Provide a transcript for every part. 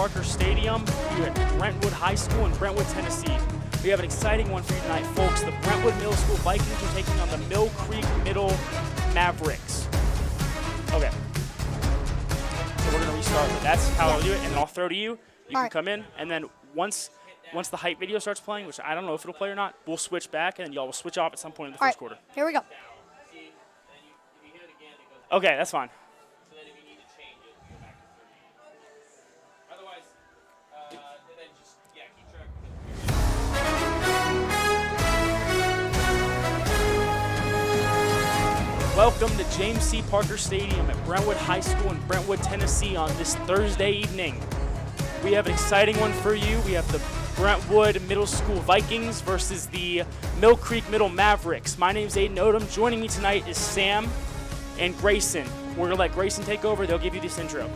Parker Stadium here at Brentwood High School in Brentwood, Tennessee. We have an exciting one for you tonight, folks. The Brentwood Middle School Vikings are taking on the Mill Creek Middle Mavericks. Okay. So we're going to restart. That's how I'll do it, and I'll throw to you. You can come in, and then once the hype video starts playing, which I don't know if it'll play or not, we'll switch back, and then y'all will switch off at some point in the first quarter. Here we go. Okay, that's fine. Welcome to James C. Parker Stadium at Brentwood High School in Brentwood, Tennessee on this Thursday evening. We have an exciting one for you. We have the Brentwood Middle School Vikings versus the Mill Creek Middle Mavericks. My name is Aiden Odom. Joining me tonight is Sam and Grayson. We're going to let Grayson take over. They'll give you this intro.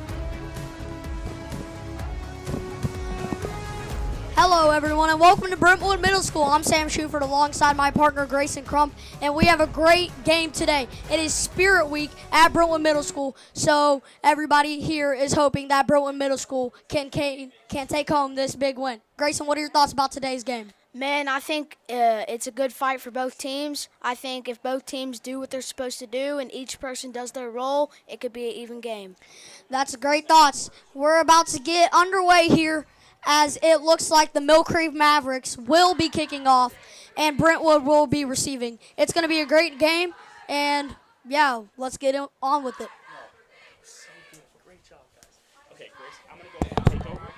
Hello, everyone, and welcome to Brentwood Middle School. I'm Sam Schuford alongside my partner, Grayson Crump, and we have a great game today. It is Spirit Week at Brentwood Middle School, so everybody here is hoping that Brentwood Middle School can take home this big win. Grayson, what are your thoughts about today's game? Man, I think it's a good fight for both teams. I think if both teams do what they're supposed to do and each person does their role, it could be an even game. That's great thoughts. We're about to get underway here, as it looks like the Mill Creek Mavericks will be kicking off and Brentwood will be receiving. It's going to be a great game, and, yeah, let's get on with it. So good. Great job, guys. Okay, Grace, I'm going to go ahead and take over,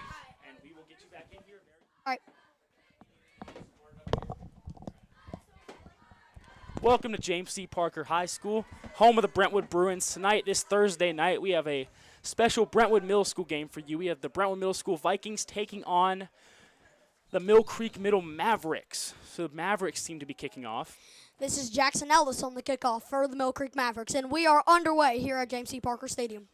and we will get you back in here. All right. Welcome to James C. Parker High School, home of the Brentwood Bruins. Tonight, this Thursday night, we have a special Brentwood Middle School game for you. We have the Brentwood Middle School Vikings taking on the Mill Creek Middle Mavericks. So the Mavericks seem to be kicking off. This is Jackson Ellis on the kickoff for the Mill Creek Mavericks, and we are underway here at James C. Parker Stadium.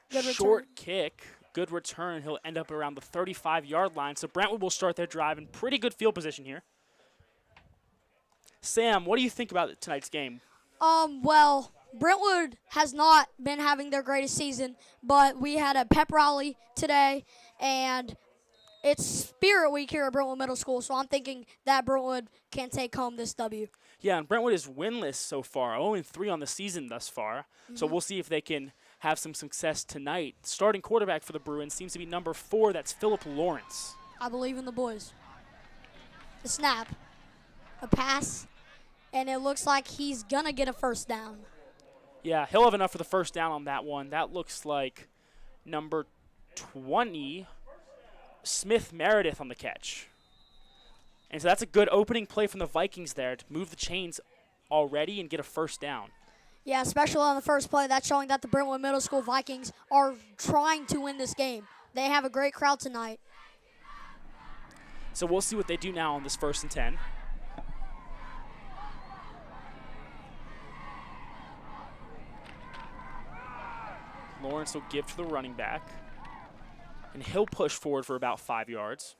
Good Short kick, good return. He'll end up around the 35-yard line. So Brentwood will start their drive in pretty good field position here. Sam, what do you think about tonight's game? Well, Brentwood has not been having their greatest season, but we had a pep rally today, and it's Spirit Week here at Brentwood Middle School, so I'm thinking that Brentwood can take home this W. Yeah, and Brentwood is winless so far, 0-3 on the season thus far. So we'll see if they can have some success tonight. Starting quarterback for the Bruins seems to be number 4. That's Philip Lawrence. I believe in the boys. The snap, a pass, and it looks like he's going to get a first down. Yeah, he'll have enough for the first down on that one. That looks like number 20, Smith Meredith on the catch. And so that's a good opening play from the Vikings there to move the chains already and get a first down. Yeah, especially on the first play. That's showing that the Brentwood Middle School Vikings are trying to win this game. They have a great crowd tonight. So we'll see what they do now on this 1st and 10. Lawrence will give to the running back, and he'll push forward for about 5 yards.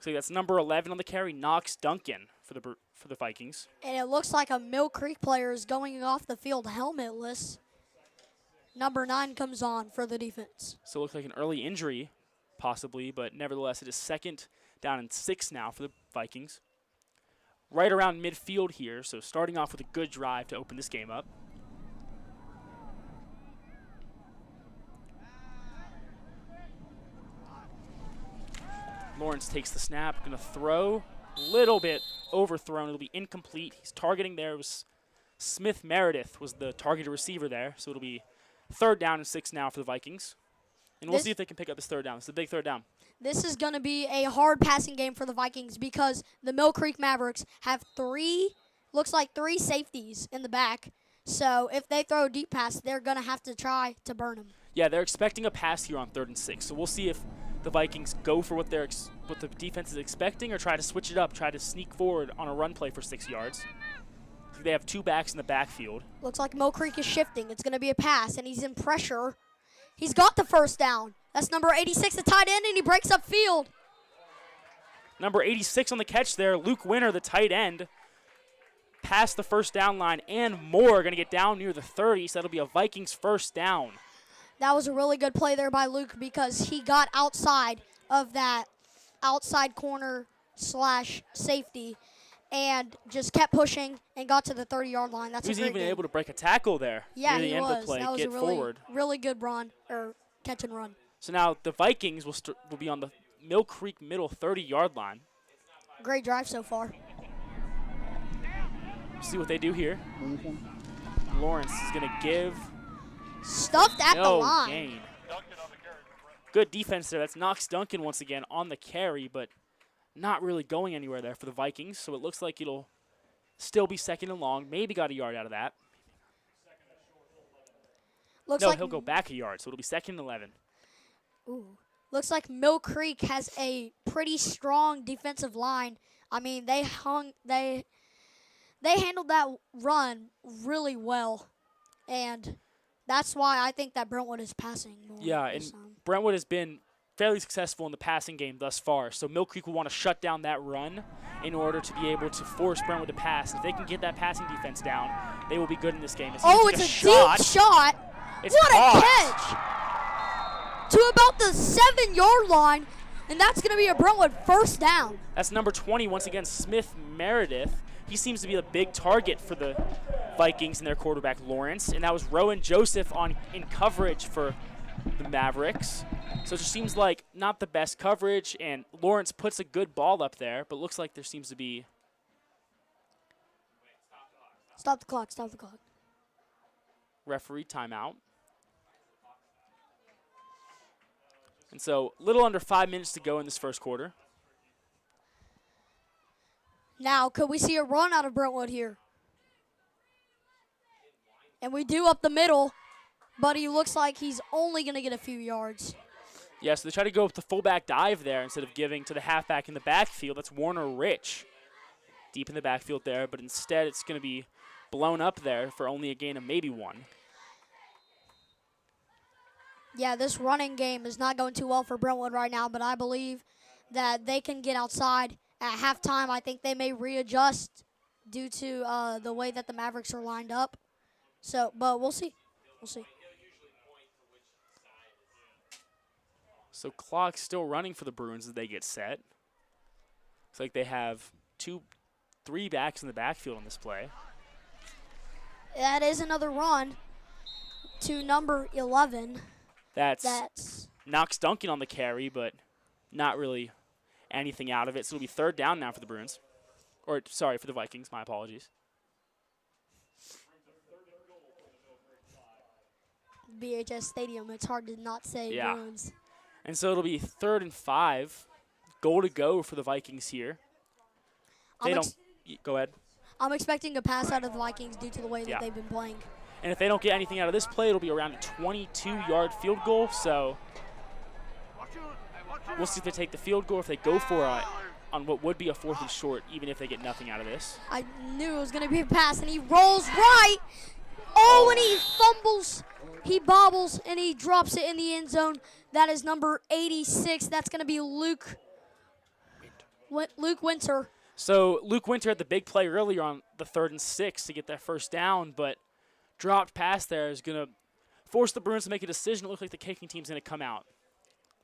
So that's number 11 on the carry, Knox Duncan for the Vikings. And it looks like a Mill Creek player is going off the field helmetless. Number 9 comes on for the defense. So it looks like an early injury, possibly, but nevertheless, it is 2nd down and 6 now for the Vikings. Right around midfield here, so starting off with a good drive to open this game up. Lawrence takes the snap, going to throw, little bit overthrown. It'll be incomplete. He's targeting there. It was Smith Meredith was the targeted receiver there, so it'll be 3rd down and 6 now for the Vikings. And we'll see if they can pick up this 3rd down. It's a big 3rd down. This is going to be a hard passing game for the Vikings because the Mill Creek Mavericks have 3 safeties in the back. So if they throw a deep pass, they're going to have to try to burn them. Yeah, they're expecting a pass here on 3rd and 6. So we'll see if the Vikings go for what the defense is expecting or try to switch it up, try to sneak forward on a run play for 6 yards. They have 2 backs in the backfield. Looks like Mill Creek is shifting. It's going to be a pass, and he's in pressure. He's got the first down. That's number 86, the tight end, and he breaks up field. Number 86 on the catch there, Luke Winter, the tight end. past the first down line and more, going to get down near the 30, so that'll be a Vikings first down. That was a really good play there by Luke because he got outside of that outside corner / safety and just kept pushing and got to the 30-yard line. That's he was a great even game. able to break a tackle there. Yeah, near the he end was. Of the play, that was get a really, forward. really good run or catch and run. So now the Vikings will be on the Mill Creek middle 30-yard line. Great drive so far. See what they do here. Lawrence is going to give. Stuffed at the No line. gain. Good defense there. That's Knox Duncan once again on the carry, but not really going anywhere there for the Vikings. So it looks like it'll still be second and long. Maybe got a yard out of that. Looks No, like he'll go back a yard, so it'll be second and 11. Ooh. Looks like Mill Creek has a pretty strong defensive line. I mean, they handled that run really well, and that's why I think that Brentwood is passing more. Yeah, and Brentwood has been fairly successful in the passing game thus far, so Mill Creek will want to shut down that run in order to be able to force Brentwood to pass. If they can get that passing defense down, they will be good in this game. It's a deep shot. It's what caught. A catch! To about the 7-yard line, and that's going to be a Brentwood first down. That's number 20, once again, Smith Meredith. He seems to be a big target for the Vikings and their quarterback, Lawrence. And that was Rowan Joseph in coverage for the Mavericks. So it just seems like not the best coverage, and Lawrence puts a good ball up there, but looks like there seems to be. Stop the clock, stop the clock. Referee timeout. And so a little under 5 minutes to go in this first quarter. Now, could we see a run out of Brentwood here? And we do up the middle, but he looks like he's only going to get a few yards. Yeah, so they try to go with the fullback dive there instead of giving to the halfback in the backfield. That's Warner Rich deep in the backfield there, but instead it's going to be blown up there for only a gain of maybe 1. Yeah, this running game is not going too well for Brentwood right now, but I believe that they can get outside at halftime. I think they may readjust due to the way that the Mavericks are lined up. So, but we'll see. We'll see. So clock's still running for the Bruins as they get set. Looks like they have 3 backs in the backfield on this play. That is another run to number 11. That's Knox Duncan on the carry, but not really anything out of it. So it'll be third down now for the Bruins. Or, sorry, for the Vikings. My apologies. BHS Stadium, it's hard to not say Yeah. Bruins. And so it'll be 3rd and 5. Goal to go for the Vikings here. They don't. Go ahead. I'm expecting a pass out of the Vikings due to the way that Yeah. they've been playing. And if they don't get anything out of this play, it'll be around a 22-yard field goal. So we'll see if they take the field goal, if they go for it on what would be a 4th and short, even if they get nothing out of this. I knew it was going to be a pass, and he rolls right. Oh, and he fumbles. He bobbles, and he drops it in the end zone. That is number 86. That's going to be Luke Winter. So Luke Winter had the big play earlier on the 3rd and 6 to get that first down, but dropped pass there is going to force the Bruins to make a decision. It looks like the kicking team's going to come out.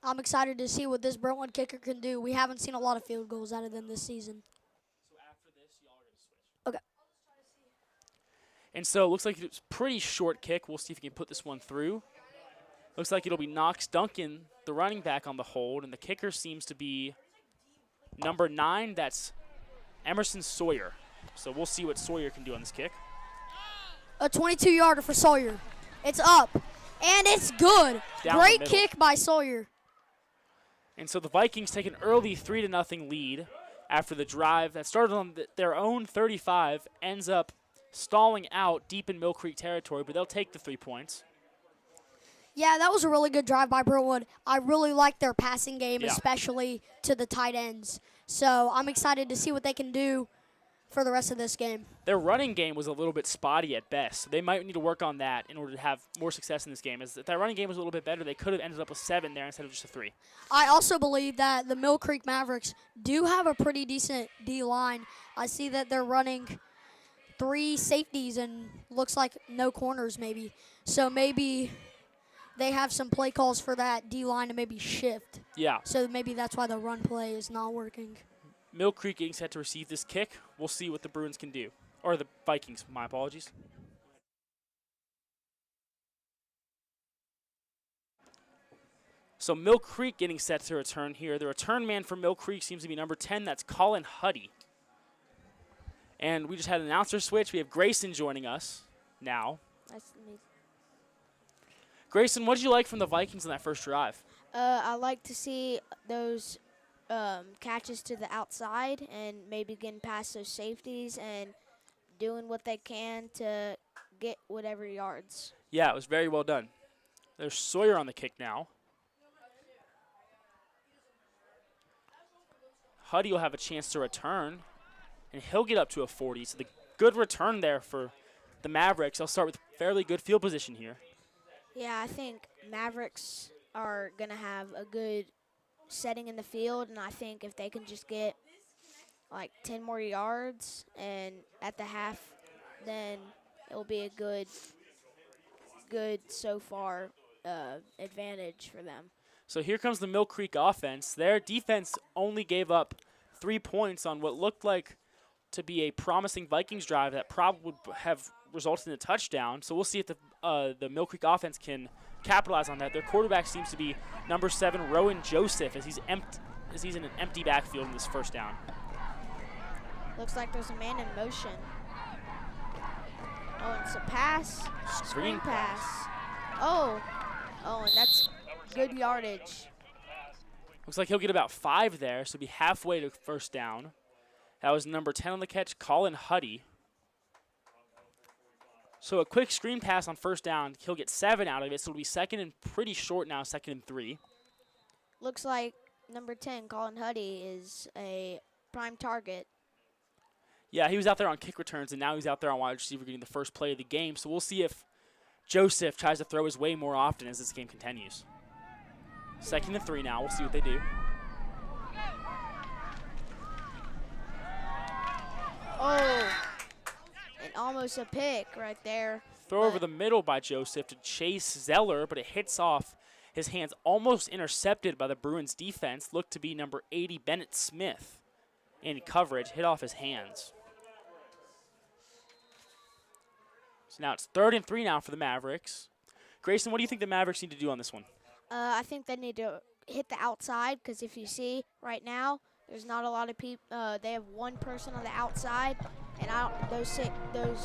I'm excited to see what this Brentwood kicker can do. We haven't seen a lot of field goals out of them this season. So after this, y'all are going to switch. Okay. And so it looks like it's a pretty short kick. We'll see if he can put this one through. Looks like it'll be Knox Duncan, the running back, on the hold, and the kicker seems to be number 9. That's Emerson Sawyer. So we'll see what Sawyer can do on this kick. A 22-yarder for Sawyer. It's up, and it's good. Down Great the middle. kick by Sawyer. And so the Vikings take an early 3-0 lead after the drive that started on their own 35, ends up stalling out deep in Mill Creek territory, but they'll take the 3 points. Yeah, that was a really good drive by Brentwood. I really like their passing game, Yeah. especially to the tight ends. So I'm excited to see what they can do for the rest of this game. Their running game was a little bit spotty at best, so they might need to work on that in order to have more success in this game. If that running game was a little bit better, they could have ended up with 7 there instead of just a 3. I also believe that the Mill Creek Mavericks do have a pretty decent D-line. I see that they're running 3 safeties and looks like no corners maybe. So maybe they have some play calls for that D-line to maybe shift. Yeah. So maybe that's why the run play is not working. Mill Creek getting set to receive this kick. We'll see what the Bruins can do. Or the Vikings, my apologies. So Mill Creek getting set to return here. The return man for Mill Creek seems to be number 10. That's Colin Huddy. And we just had an announcer switch. We have Grayson joining us now. Nice to meet. Grayson, what did you like from the Vikings in that first drive? I like to see those catches to the outside and maybe getting past those safeties and doing what they can to get whatever yards. Yeah, it was very well done. There's Sawyer on the kick now. Huddy will have a chance to return, and he'll get up to a 40. So the good return there for the Mavericks. They'll start with fairly good field position here. Yeah, I think Mavericks are going to have a good setting in the field, and I think if they can just get like 10 more yards and at the half, then it'll be a good so far advantage for them. So here comes the Mill Creek offense. Their defense only gave up 3 points on what looked like to be a promising Vikings drive that probably would have resulted in a touchdown. So we'll see if the Mill Creek offense can capitalize on that. Their quarterback seems to be number 7, Rowan Joseph, as he's in an empty backfield in this first down. Looks like there's a man in motion. Oh, it's a pass. Screen pass. Oh, and that's good yardage. Looks like he'll get about 5 there, so be halfway to first down. That was number 10 on the catch, Colin Huddy. So a quick screen pass on first down. He'll get 7 out of it, so it'll be second and pretty short now, 2nd and 3. Looks like number 10, Colin Huddy, is a prime target. Yeah, he was out there on kick returns, and now he's out there on wide receiver getting the first play of the game. So we'll see if Joseph tries to throw his way more often as this game continues. 2nd and 3 now. We'll see what they do. Oh, and almost a pick right there. Throw over the middle by Joseph to Chase Zeller, but it hits off his hands, almost intercepted by the Bruins defense. Looked to be number 80, Bennett Smith, in coverage. Hit off his hands. So now it's 3rd and 3 now for the Mavericks. Grayson, what do you think the Mavericks need to do on this one? I think they need to hit the outside because if you see right now, there's not a lot of people. They have one person on the outside, and those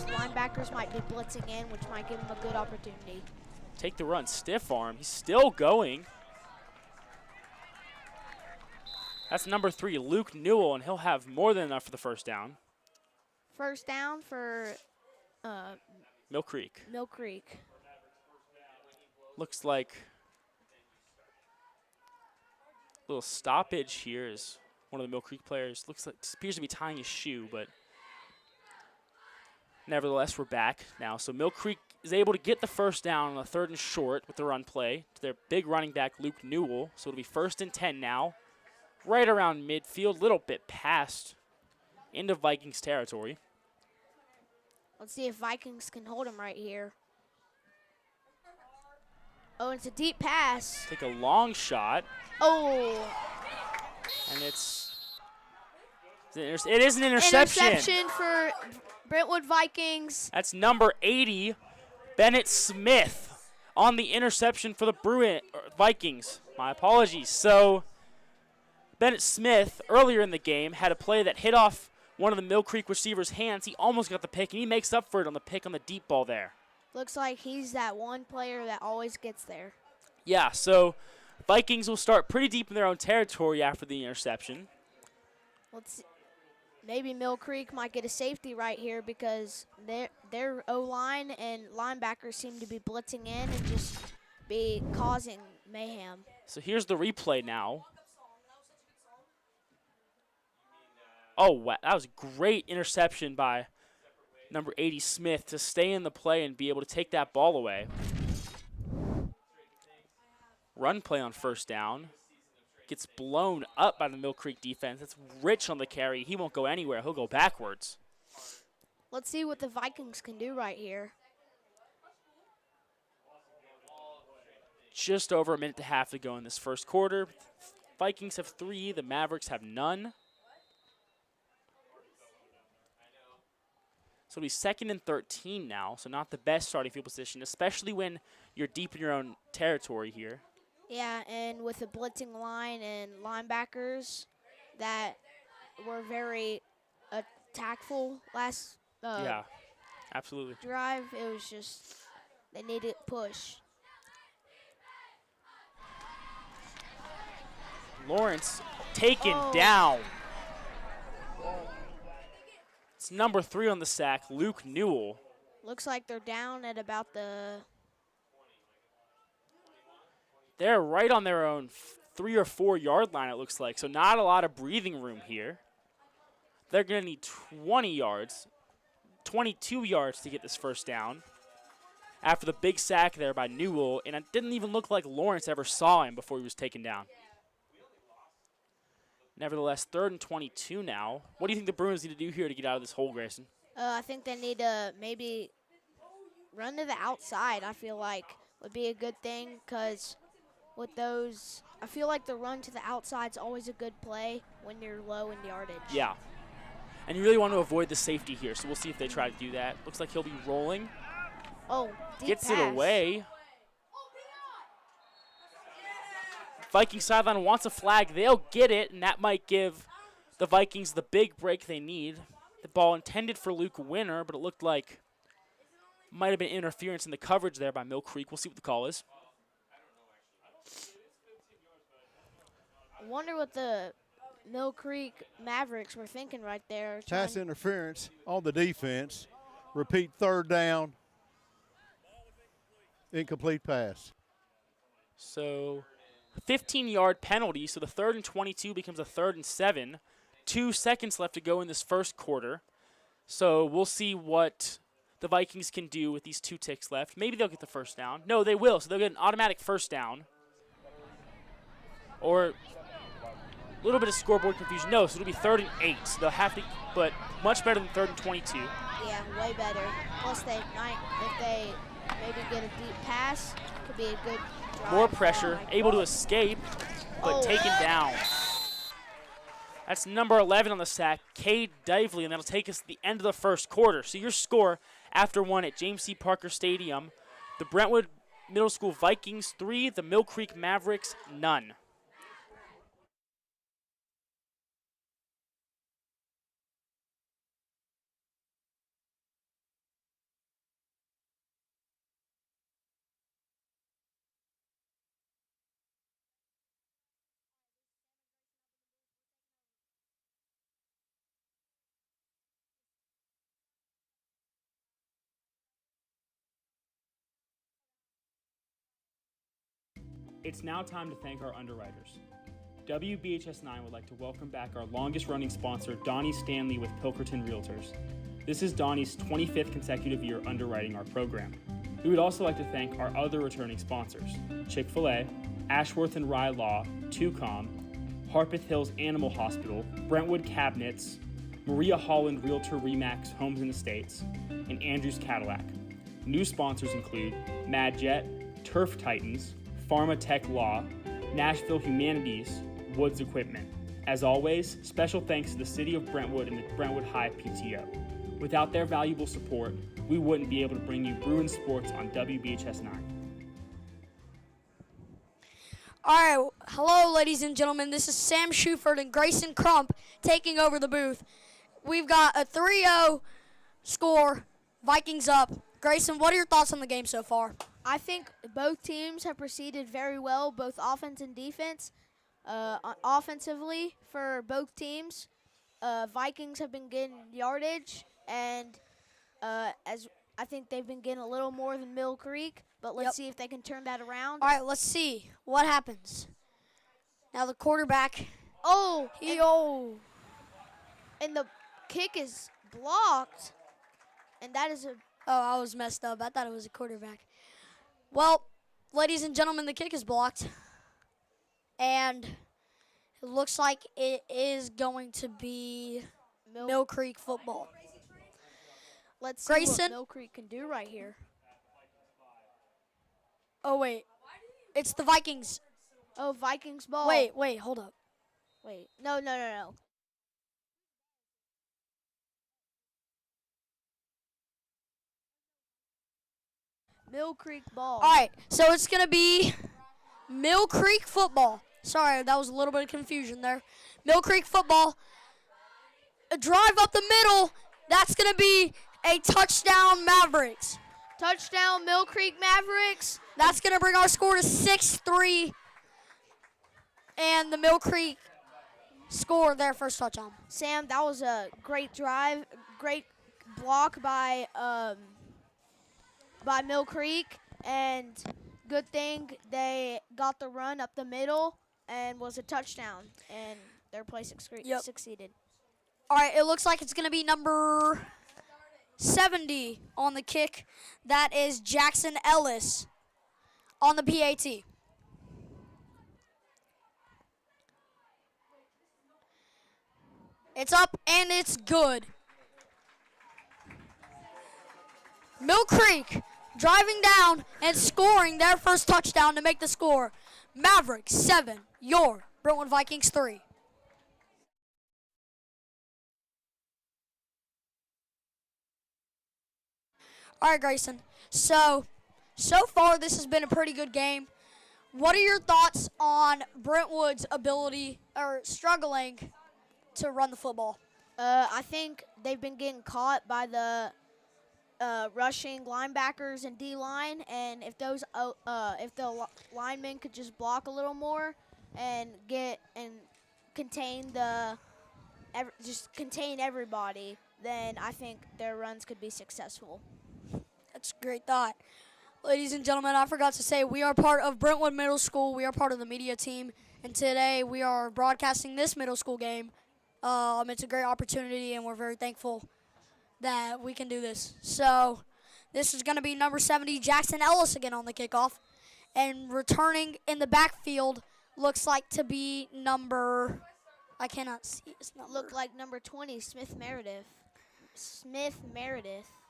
linebackers might be blitzing in, which might give them a good opportunity. Take the run, stiff arm. He's still going. That's number 3, Luke Newell, and he'll have more than enough for the first down. First down for Mill Creek. Mill Creek. Looks like a little stoppage here is one of the Mill Creek players. Appears to be tying his shoe, but nevertheless, we're back now. So Mill Creek is able to get the first down on a 3rd and short with the run play to their big running back, Luke Newell. So it'll be 1st and 10 now, right around midfield, little bit past into Vikings territory. Let's see if Vikings can hold him right here. Oh, it's a deep pass. Take a long shot. Oh. And it is an interception. Interception for Brentwood Vikings. That's number 80, Bennett Smith, on the interception for the Vikings. My apologies. So Bennett Smith, earlier in the game, had a play that hit off one of the Mill Creek receiver's hands. He almost got the pick, and he makes up for it on the pick on the deep ball there. Looks like he's that one player that always gets there. Yeah, so Vikings will start pretty deep in their own territory after the interception. Let's see. Maybe Mill Creek might get a safety right here because their O-line and linebackers seem to be blitzing in and just be causing mayhem. So here's the replay now. Oh, wow. That was a great interception by number 80, Smith, to stay in the play and be able to take that ball away. Run play on first down. Gets blown up by the Mill Creek defense. That's Rich on the carry. He won't go anywhere. He'll go backwards. Let's see what the Vikings can do right here. Just over a minute and a half to go in this first quarter. Vikings have 3, the Mavericks have none. So it'll be 2nd and 13 now, so not the best starting field position, especially when you're deep in your own territory here. Yeah, and with a blitzing line and linebackers that were very attackful last Yeah, absolutely. drive, it was just they needed push. Lawrence taken down. It's number 3 on the sack, Luke Newell. Looks like they're down at about the They're right on their own 3 or 4 yard line, it looks like, so not a lot of breathing room here. They're going to need 20 yards, 22 yards to get this first down after the big sack there by Newell, and it didn't even look like Lawrence ever saw him before he was taken down. Nevertheless, 3rd and 22 now. What do you think the Bruins need to do here to get out of this hole, Grayson? I think they need to maybe run to the outside, I feel like would be a good thing, because with those, I feel like the run to the outside is always a good play when you're low in yardage. Yeah. And you really want to avoid the safety here, so we'll see if they try to do that. Looks like he'll be rolling. Oh, deep Gets pass. it away. Viking sideline wants a flag. They'll get it, and that might give the Vikings the big break they need. The ball intended for Luke Winter, but it looked like might have been interference in the coverage there by Mill Creek. We'll see what the call is. I wonder what the Mill Creek Mavericks were thinking right there. Pass interference on the defense. Repeat 3rd down. Incomplete pass. So 15-yard penalty, so the 3rd and 22 becomes a 3rd and 7. 2 seconds left to go in this first quarter. So we'll see what the Vikings can do with these 2 ticks left. Maybe they'll get the first down. No, they will, so they'll get an automatic first down. Or a little bit of scoreboard confusion. No, so it'll be 3rd and 8. So they'll have to, but much better than 3rd and 22. Yeah, way better. Plus, if they maybe get a deep pass, could be a good drive. More pressure, able to escape, but taken down. That's number 11 on the sack, Cade Dively, and that'll take us to the end of the first quarter. So your score after one at James C. Parker Stadium, the Brentwood Middle School Vikings 3, the Mill Creek Mavericks none. It's now time to thank our underwriters. WBHS9 would like to welcome back our longest running sponsor, Donnie Stanley with Pilkerton Realtors. This is Donnie's 25th consecutive year underwriting our program. We would also like to thank our other returning sponsors, Chick-fil-A, Ashworth and Rye Law, Tucom, Harpeth Hills Animal Hospital, Brentwood Cabinets, Maria Holland Realtor Remax Homes and Estates, and Andrews Cadillac. New sponsors include MadJet, Turf Titans, Pharmatech Law, Nashville Humanities, Woods Equipment. As always, special thanks to the City of Brentwood and the Brentwood High PTO. Without their valuable support, we wouldn't be able to bring you Bruin Sports on WBHS 9. All right, hello, ladies and gentlemen. This is Sam Schuford and Grayson Crump taking over the booth. We've got a 3-0 score, Vikings up. Grayson, what are your thoughts on the game so far? I think both teams have proceeded very well, both offense and defense. Offensively, for both teams, Vikings have been getting yardage, and as I think they've been getting a little more than Mill Creek, but let's see if they can turn that around. All right, let's see what happens. Now the quarterback. And the kick is blocked, and that is a. Oh, I was messed up. I thought it was a quarterback. Well, ladies and gentlemen, the kick is blocked. And it looks like it is going to be Mill Creek football. Let's see Grayson. what Mill Creek can do right here. Oh, wait. It's the Vikings. Oh, Vikings ball. Wait, hold up. Wait. No. Mill Creek ball. All right, so it's going to be Mill Creek football. Sorry, that was a little bit of confusion there. Mill Creek football. A drive up the middle. That's going to be a touchdown, Mavericks. Touchdown, Mill Creek Mavericks. That's going to bring our score to 6-3. And the Mill Creek score their first touchdown. Sam, that was a great drive. Great block by Mill Creek. And good thing they got the run up the middle and was a touchdown. And their play succeeded. All right, it looks like it's going to be number 70 on the kick. That is Jackson Ellis on the PAT. It's up and it's good. Mill Creek driving down and scoring their first touchdown to make the score. Mavericks 7, your Brentwood Vikings 3. All right, Grayson. So far this has been a pretty good game. What are your thoughts on Brentwood's ability or struggling to run the football? I think they've been getting caught by the rushing linebackers and D-line, and if the linemen could just block a little more and contain everybody, then I think their runs could be successful. That's a great thought. Ladies and gentlemen, I forgot to say we are part of Brentwood Middle School. We are part of the media team, and today we are broadcasting this middle school game. It's a great opportunity, and we're very thankful that we can do this. So this is going to be number 70, Jackson Ellis again on the kickoff. And returning in the backfield looks like to be number, I cannot see his number. Look like number 20, Smith Meredith.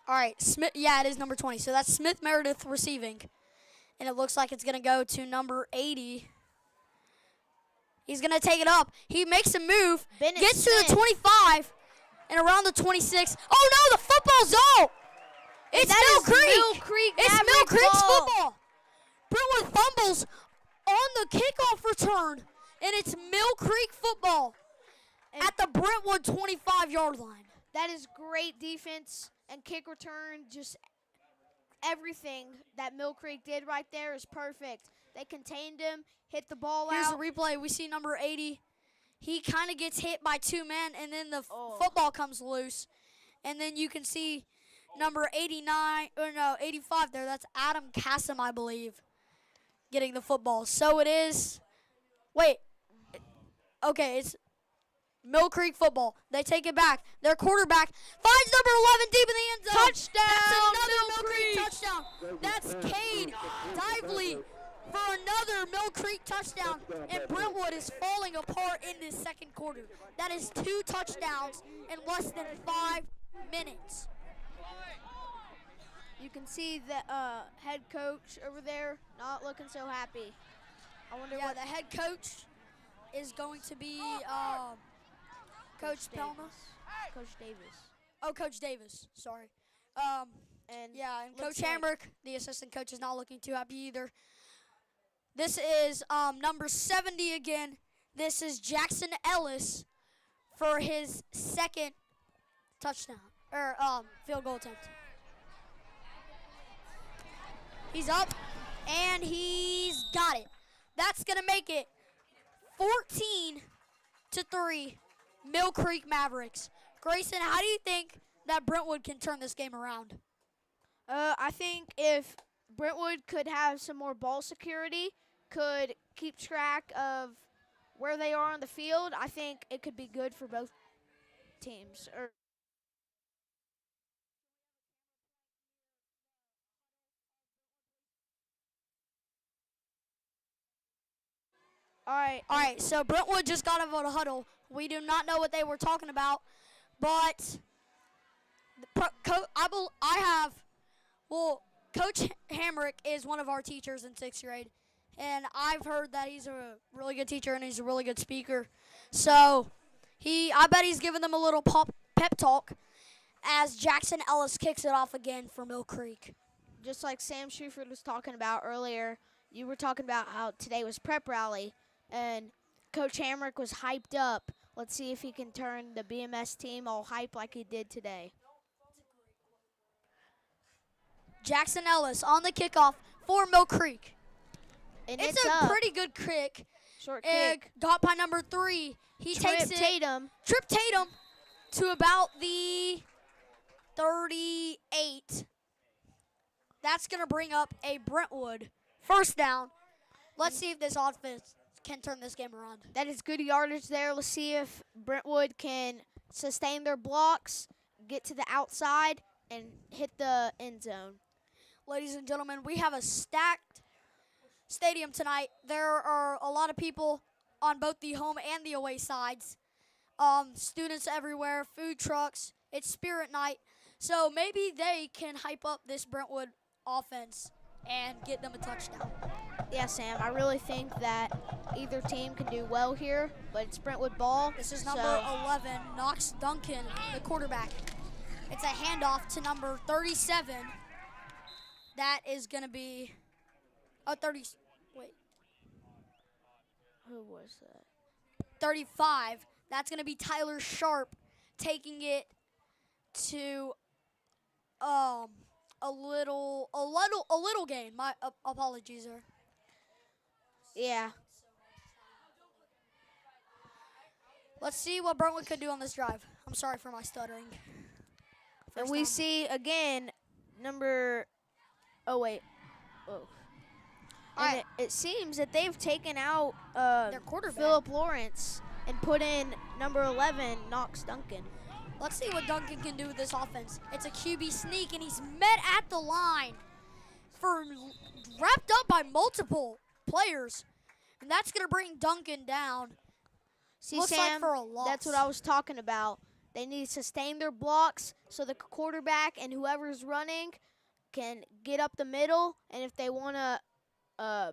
All right, Smith. Yeah, it is number 20. So that's Smith Meredith receiving. And it looks like it's going to go to number 80. He's going to take it up. He makes a move, gets to the 25, and around the 26. Oh, no, the football's out. It's Mill Creek. It's Mill Creek's football. Brentwood fumbles on the kickoff return, and it's Mill Creek football at the Brentwood 25-yard line. That is great defense and kick return. Just everything that Mill Creek did right there is perfect. They contained him, hit the ball Here's out. the replay. We see number 80. He kind of gets hit by two men, and then the football comes loose. And then you can see number 85 there. That's Adam Kassam, I believe, getting the football. So it is. Wait. Okay, it's Mill Creek football. They take it back. Their quarterback finds number 11 deep in the end zone. Touchdown, That's another Mill Creek touchdown. That's Cade Dively for another Mill Creek touchdown. And Brentwood is falling apart in this second quarter. That is 2 touchdowns in less than 5 minutes. You can see the head coach over there not looking so happy. I wonder what the head coach is going to be Coach Pelma. Coach Davis. Oh, Coach Davis. Sorry. And Coach Hambrick, the assistant coach, is not looking too happy either. This is number 70 again. This is Jackson Ellis for his second touchdown or field goal attempt. He's up and he's got it. That's gonna make it 14-3, Mill Creek Mavericks. Grayson, how do you think that Brentwood can turn this game around? I think if Brentwood could have some more ball security, could keep track of where they are on the field, I think it could be good for both teams. All right, so Brentwood just got out of a huddle. We do not know what they were talking about, but Coach Hamrick is one of our teachers in 6th grade, and I've heard that he's a really good teacher and he's a really good speaker. So I bet he's giving them a little pep talk as Jackson Ellis kicks it off again for Mill Creek. Just like Sam Shuford was talking about earlier, you were talking about how today was prep rally, and Coach Hamrick was hyped up. Let's see if he can turn the BMS team all hype like he did today. Jackson Ellis on the kickoff for Mill Creek. And it's a pretty good kick. Short kick. Got by number 3. He takes it. Trip Tatum to about the 38. That's going to bring up a Brentwood first down. Let's see if this offense can turn this game around. That is good yardage there. Let's see if Brentwood can sustain their blocks, get to the outside, and hit the end zone. Ladies and gentlemen, we have a stacked stadium tonight. There are a lot of people on both the home and the away sides. Students everywhere, food trucks. It's Spirit Night. So maybe they can hype up this Brentwood offense and get them a touchdown. Yeah, Sam, I really think that either team can do well here, but it's Brentwood ball. This is number 11, Knox Duncan, the quarterback. It's a handoff to number 37. That is going to be Who was that? 35. That's going to be Tyler Sharp taking it to a little gain. My apologies there. Yeah. Let's see what Brentwood could do on this drive. I'm sorry for my stuttering. And we see again number. Oh wait. Oh. And it seems that they've taken out their quarterback, Philip Lawrence, and put in number 11, Knox Duncan. Let's see what Duncan can do with this offense. It's a QB sneak, and he's met at the line wrapped up by multiple players. And that's going to bring Duncan down. See, Looks Sam, like for a loss. That's what I was talking about. They need to sustain their blocks so the quarterback and whoever's running can get up the middle. And if they want to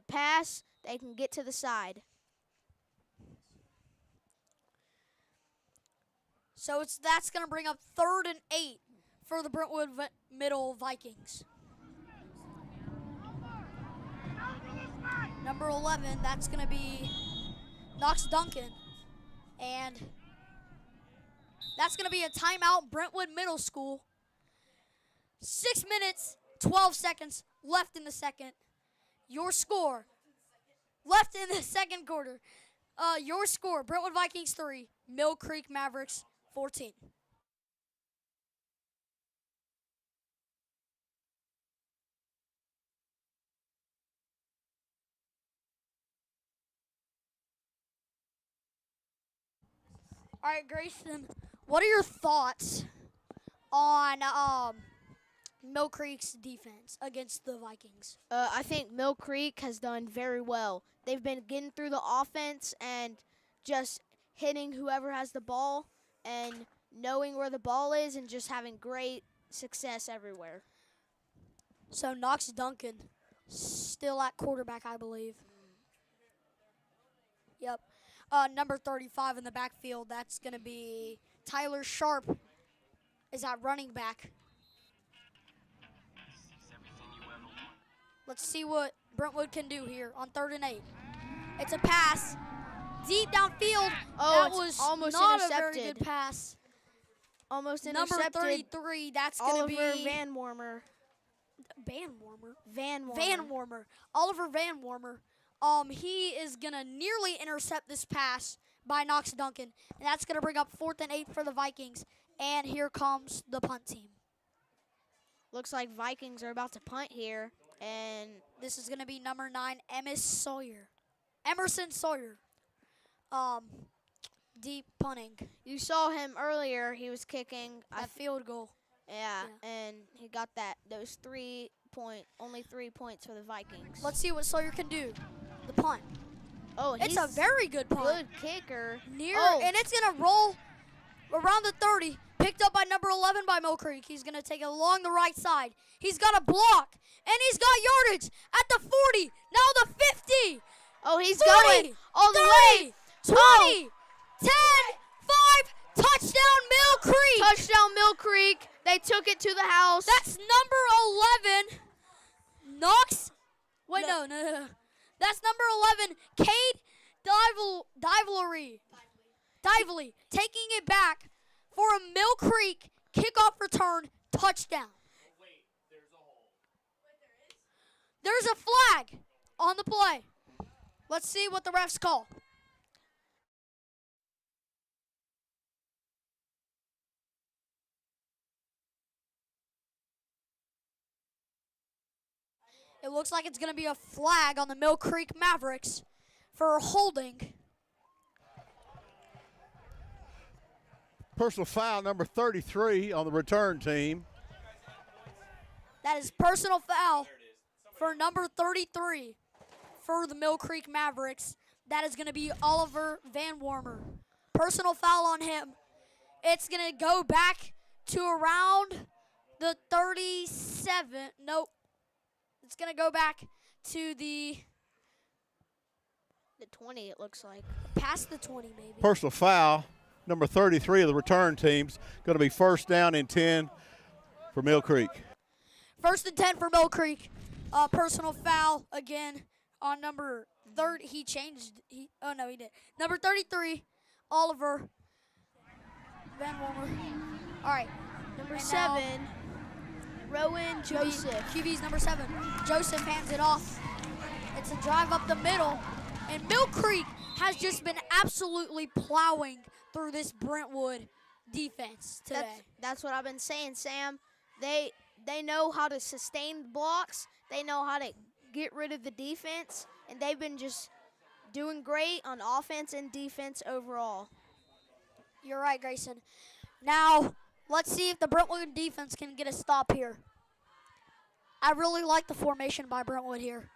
pass, they can get to the side. So that's going to bring up 3rd and 8 for the Brentwood Middle Vikings. Number 11, that's going to be Knox Duncan. And that's going to be a timeout, Brentwood Middle School. 6 minutes, 12 seconds left in the second. Your score, left in the second quarter. Your score, Brentwood Vikings 3, Mill Creek Mavericks 14. All right, Grayson, what are your thoughts on Mill Creek's defense against the Vikings? I think Mill Creek has done very well. They've been getting through the offense and just hitting whoever has the ball and knowing where the ball is and just having great success everywhere. So Knox Duncan still at quarterback, I believe. Yep. Number 35 in the backfield, that's going to be Tyler Sharp is at running back. Let's see what Brentwood can do here on 3rd and 8. It's a pass deep downfield. Oh, that was almost not intercepted. a very good pass. Almost intercepted. Number 33, that's going to be Oliver Van Warmer. Oliver Van Warmer. He is going to nearly intercept this pass by Knox Duncan, and that's going to bring up 4th and 8 for the Vikings. And here comes the punt team. Looks like Vikings are about to punt here, and this is going to be number 9, Emerson Sawyer. Deep punting. You saw him earlier. He was kicking a field goal. Yeah, and he got those 3 points, only 3 points for the Vikings. Let's see what Sawyer can do. The punt. Oh, it's a very good punt. Good kicker. And it's going to roll around the 30, Picked up by number 11 by Mill Creek. He's going to take it along the right side. He's got a block, and he's got yardage at the 40, now the 50. Oh, he's 40, going all the 30, way. 20, 10, 5, touchdown Mill Creek. Touchdown Mill Creek. They took it to the house. That's number 11, Knox. Wait, no. That's number 11, Kate Dively, taking it back for a Mill Creek kickoff return touchdown. There's a flag on the play. Let's see what the refs call. It looks like it's going to be a flag on the Mill Creek Mavericks for holding. Personal foul number 33 on the return team. That is personal foul for number 33 for the Mill Creek Mavericks. That is going to be Oliver Van Warmer. Personal foul on him. It's going to go back to around the 37. Nope. It's going to go back to the 20, it looks like. past the 20 maybe. Personal foul number 33 of the return team's going to be first down and 10 for Mill Creek. First and 10 for Mill Creek. Personal foul again on number 30. He changed. Oh, no, he did. Number 33, Oliver Van Warmer. All right. Number And 7, Rowan Joseph. QB's number 7. Joseph hands it off. It's a drive up the middle. And Mill Creek has just been absolutely plowing through this Brentwood defense today. That's what I've been saying, Sam. They know how to sustain blocks. They know how to get rid of the defense. And they've been just doing great on offense and defense overall. You're right, Grayson. Now, let's see if the Brentwood defense can get a stop here. I really like the formation by Brentwood here.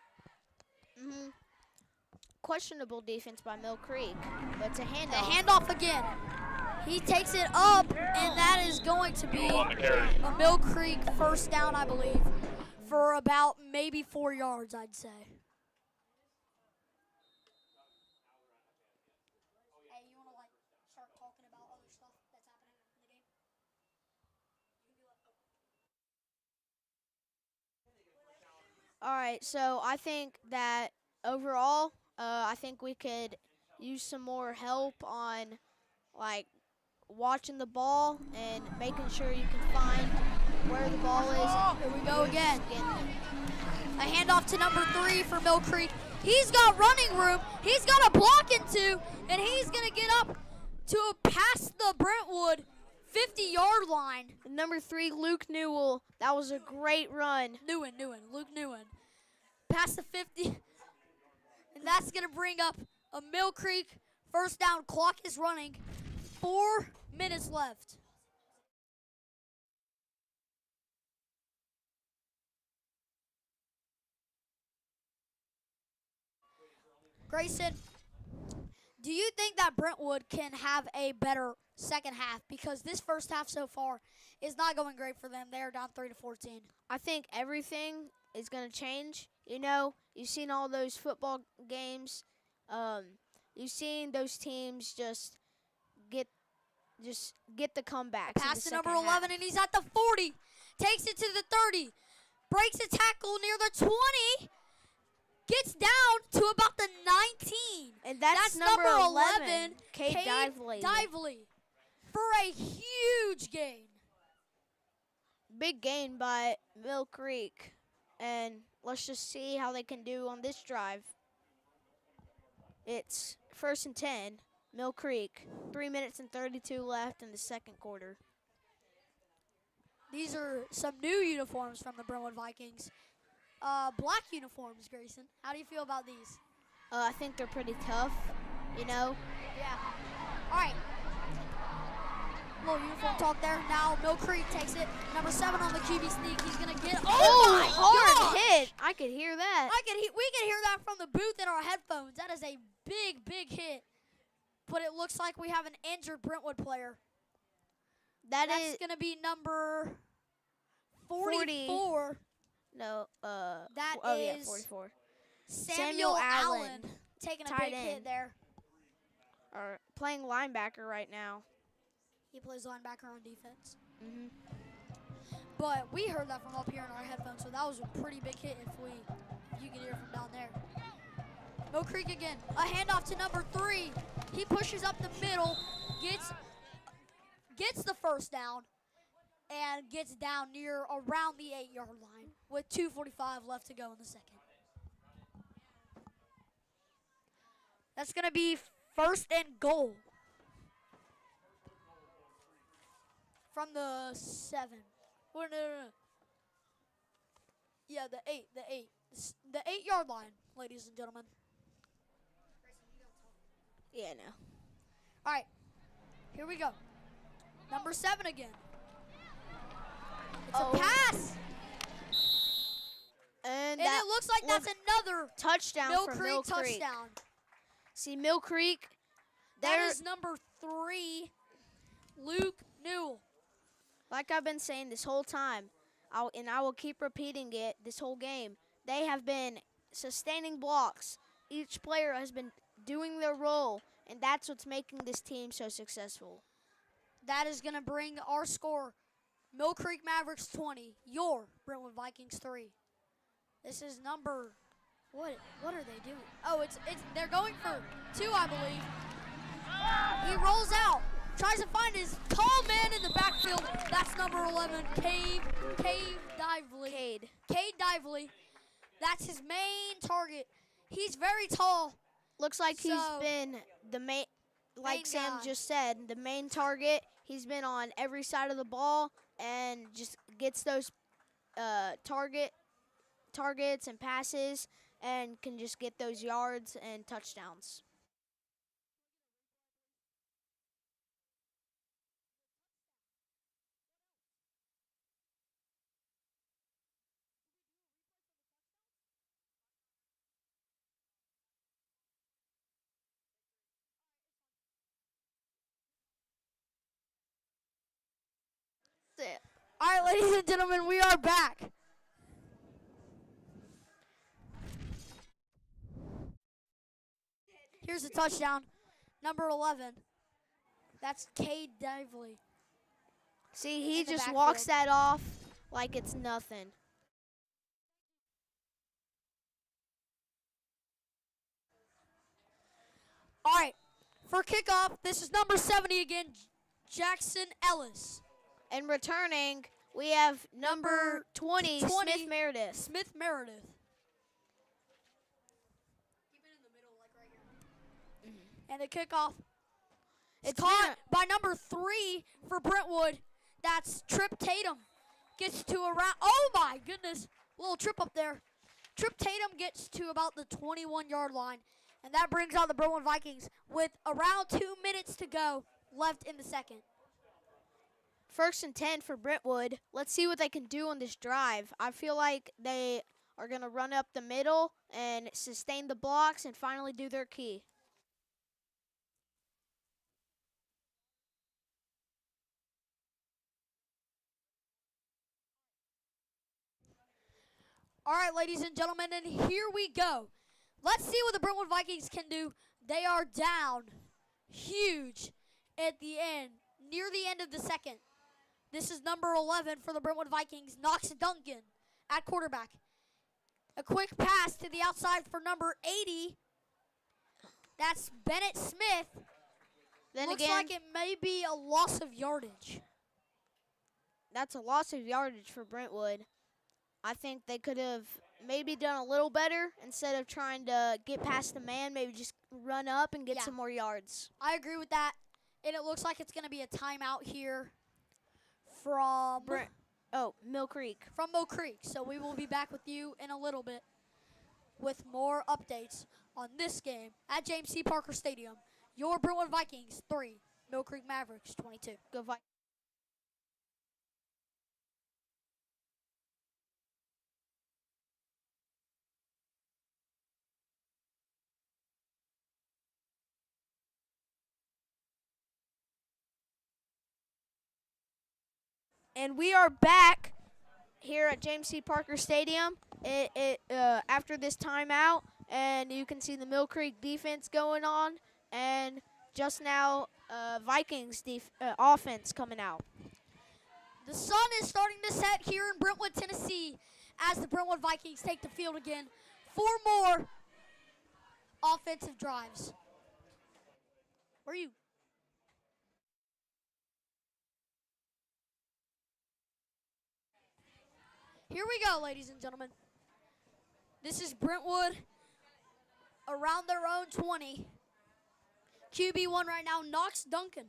Questionable defense by Mill Creek, but it's a handoff. The handoff again. He takes it up, and that is going to be a Mill Creek first down, I believe, for about maybe 4 yards, I'd say. Hey, you want to start talking about other stuff that's happening in the game? All right, so I think that overall, I think we could use some more help on, watching the ball and making sure you can find where the ball is. Here we go again. A handoff to number 3 for Mill Creek. He's got running room. He's got a block into, and he's going to get up to past the Brentwood 50-yard line. Number 3, Luke Newell. That was a great run. Luke Newen. Past the 50. And that's going to bring up a Mill Creek first down. Clock is running. 4 minutes left. Grayson, do you think that Brentwood can have a better second half? Because this first half so far is not going great for them. They are down 3-14. I think everything is going to change. You know, you've seen all those football games. You've seen those teams just get the comeback. Pass to number 11, and he's at the 40. Takes it to the 30. Breaks a tackle near the 20. Gets down to about the 19. And that's number 11, Kate Dively. For a huge gain. Big gain by Mill Creek. And let's just see how they can do on this drive. It's first and 10, Mill Creek. 3 minutes and 32 left in the second quarter. These are some new uniforms from the Brentwood Vikings. Black uniforms, Grayson. How do you feel about these? I think they're pretty tough, you know. Yeah. All right. Little uniform talk there. Now Mill Creek takes it. Number 7 on the QB sneak. He's going to get my hard gosh! hit. I could hear that. We can hear that from the booth in our headphones. That is a big, big hit. But it looks like we have an injured Brentwood player. That's going to be number 44. No, That yeah, is 44. Samuel Allen taking a tight big hit end. there. Or playing linebacker right now. He plays linebacker on defense. Mhm. But we heard that from up here in our headphones, so that was a pretty big hit if you could hear from down there. Mill Creek again. A handoff to number 3. He pushes up the middle, gets the first down, and gets down near around the 8-yard line with 2:45 left to go in the second. That's going to be first and goal from the 7. Oh, no. Yeah, the 8. The 8-yard line, ladies and gentlemen. Yeah, no. All right, here we go. Number 7 again. It's a pass. And it looks like that's another touchdown Mill for Creek Mill Creek. touchdown. See, Mill Creek, That is number 3, Luke Newell. like I've been saying this whole time, I will keep repeating it this whole game, they have been sustaining blocks. Each player has been doing their role, and that's what's making this team so successful. That is going to bring our score, Mill Creek Mavericks 20, your Brentwood Vikings 3. This is number, what are they doing? Oh, they're going for 2, I believe. He rolls out, tries to find his tall man in the backfield. That's number 11, Cade Dively. Cade Dively. That's his main target. He's very tall. Looks like he's been the main, like Sam just said, the main target. He's been on every side of the ball and just gets those targets and passes and can just get those yards and touchdowns. All right, ladies and gentlemen, we are back. Here's a touchdown, number 11. That's Cade Dively. See, he just walks that off like it's nothing. All right, for kickoff, this is number 70 again, Jackson Ellis. And returning, we have number 20, Smith Meredith. Smith Meredith. Keep it in the middle, like right here. And the kickoff is caught by number 3 for Brentwood. That's Trip Tatum. Gets to around, oh my goodness, little trip up there. Trip Tatum gets to about the 21-yard line. And that brings out the Brentwood Vikings with around 2 minutes to go left in the second. First and 10 for Brentwood. Let's see what they can do on this drive. I feel like they are going to run up the middle and sustain the blocks and finally do their key. All right, ladies and gentlemen, and here we go. Let's see what the Brentwood Vikings can do. They are down huge at the end, near the end of the second. This is number 11 for the Brentwood Vikings, Knox Duncan at quarterback. A quick pass to the outside for number 80. That's Bennett Smith. Then Looks again, like it may be a loss of yardage. That's a loss of yardage for Brentwood. I think they could have maybe done a little better instead of trying to get past the man, maybe just run up and get some more yards. I agree with that. And it looks like it's going to be a timeout here from Mill Creek. From Mill Creek. So we will be back with you in a little bit with more updates on this game at James C. Parker Stadium. Your Brentwood Vikings 3, Mill Creek Mavericks 22. Go Vikings. And we are back here at James C. Parker Stadium after this timeout. And you can see the Mill Creek defense going on. And just now, Vikings offense coming out. The sun is starting to set here in Brentwood, Tennessee, as the Brentwood Vikings take the field again. 4 more offensive drives. Where are you? Here we go, ladies and gentlemen. This is Brentwood around their own 20. QB1 right now, Knox Duncan.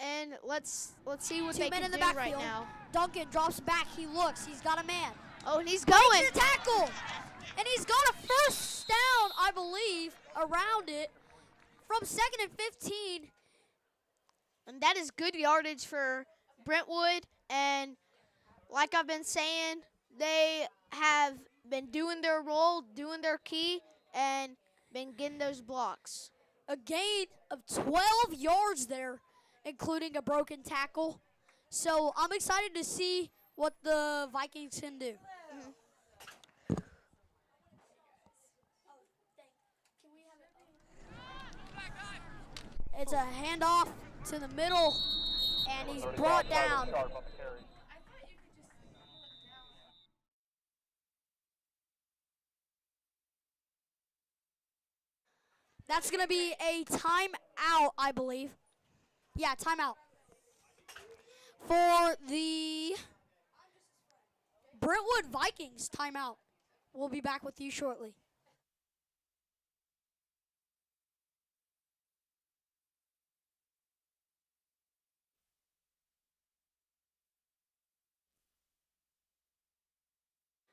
And let's see what 2 they men can in the do right backfield. now. Duncan drops back. He looks. He's got a man. Oh, and he's Breaks going. the tackle. And he's got a first down, I believe, around it from 2nd and 15. And that is good yardage for Brentwood. And like I've been saying, they have been doing their role, doing their key, and been getting those blocks. A gain of 12 yards there, including a broken tackle. So I'm excited to see what the Vikings can do. It's a handoff to the middle, and he's brought down. That's going to be a timeout, I believe. Yeah, timeout. For the Brentwood Vikings, timeout. We'll be back with you shortly.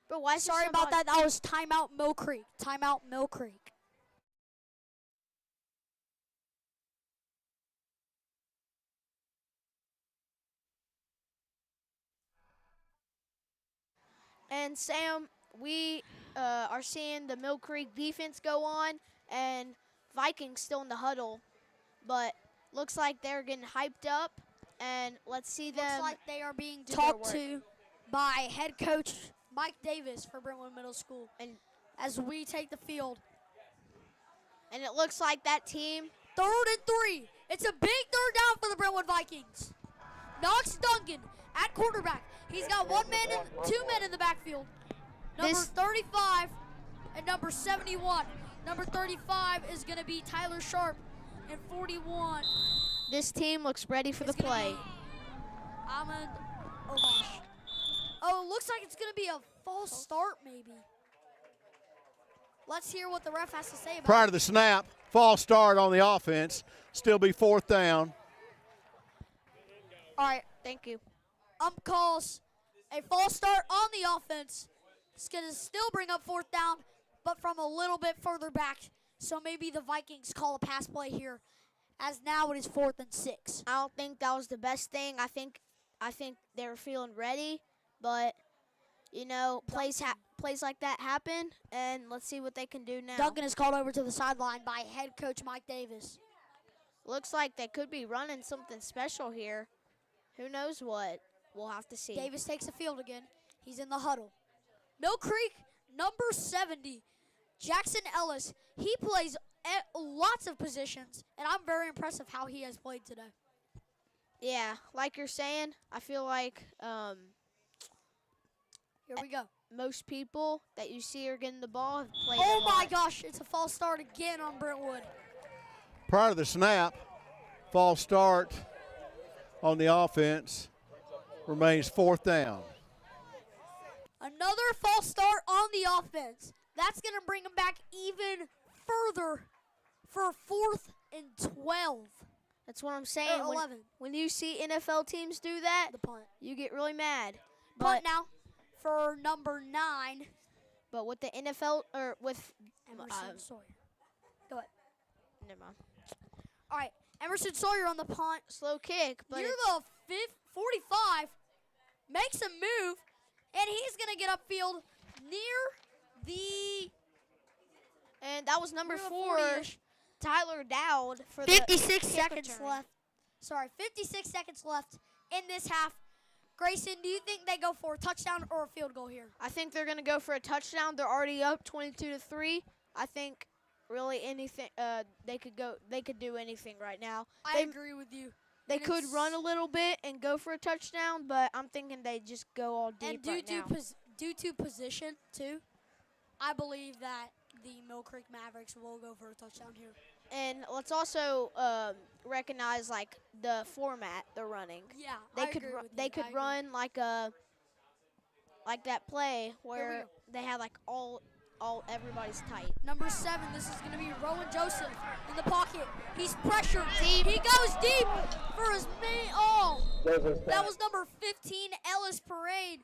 But why? Sorry about that. That was timeout Mill Creek. Timeout Mill Creek. And Sam, we are seeing the Mill Creek defense go on, and Vikings still in the huddle, but looks like they're getting hyped up. And let's see them. Looks like they are being do talked their to by head coach Mike Davis for Brentwood Middle School. And as we take the field. And it looks like that team. 3rd and 3. It's a big 3rd down for the Brentwood Vikings. Knox Duncan at quarterback. He's got 2 men in the backfield. Number 35 and number 71. Number 35 is going to be Tyler Sharp, and 41. This team looks ready for the play. Ahmed Omash. Oh, it looks like it's going to be a false start maybe. Let's hear what the ref has to say about it. Prior to the snap, false start on the offense. Still be 4th down. All right. Thank you. Calls a false start on the offense. It's going to still bring up 4th down, but from a little bit further back. So maybe the Vikings call a pass play here, as now it is 4th and 6. I don't think that was the best thing. I think they were feeling ready, but you know, plays like that happen, and let's see what they can do now. Duncan is called over to the sideline by head coach Mike Davis. Looks like they could be running something special here. Who knows what? We'll have to see. Davis takes the field again. He's in the huddle. Mill Creek, number 70, Jackson Ellis. He plays lots of positions, and I'm very impressed with how he has played today. Yeah, like you're saying, I feel like here we go. Most people that you see are getting the ball have played. Oh my gosh, it's a false start again on Brentwood. Prior to the snap, false start on the offense. Remains 4th down. Another false start on the offense. That's going to bring them back even further for 4th and 12. That's what I'm saying. Or 11. When you see NFL teams do that, The punt. you get really mad. Punt now for number 9. But with the NFL, or with Emerson Sawyer. Go ahead. Never mind. All right, Emerson Sawyer on the punt. Slow kick, but Near the 45, makes a move, and he's going to get upfield near the and that was number 4. 40-ish. Tyler Dowd for 56 the kick seconds return. left. Sorry, 56 seconds left in this half. Grayson, do you think they go for a touchdown or a field goal here? I think they're going to go for a touchdown. They're already up 22-3. I think really anything they could do anything right now. I agree with you. They And could it's- run a little bit and go for a touchdown, but I'm thinking they just go all deep And due right now. to position, too, I believe that the Mill Creek Mavericks will go for a touchdown here. And let's also recognize like the format they're running. Yeah, They could run like that play where they had like all everybody's tight. Number 7, this is going to be Rowan Joseph in the pocket. He's pressured deep. He goes deep for his main. Oh, that was number 15, Ellis Parade.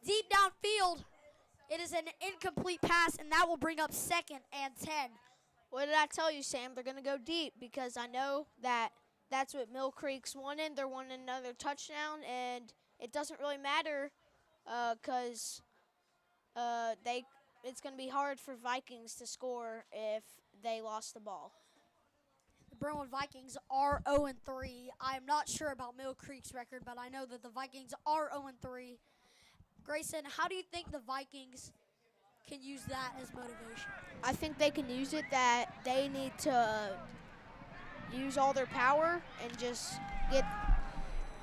Deep downfield. It is an incomplete pass, and that will bring up 2nd and 10. What did I tell you, Sam? They're going to go deep because I know that's what Mill Creek's wanting. They're wanting another touchdown, and it doesn't really matter because it's going to be hard for Vikings to score if they lost the ball. The Brentwood Vikings are 0-3. I am not sure about Mill Creek's record, but I know that the Vikings are 0-3. Grayson, how do you think the Vikings can use that as motivation? I think they can use it that they need to use all their power and just get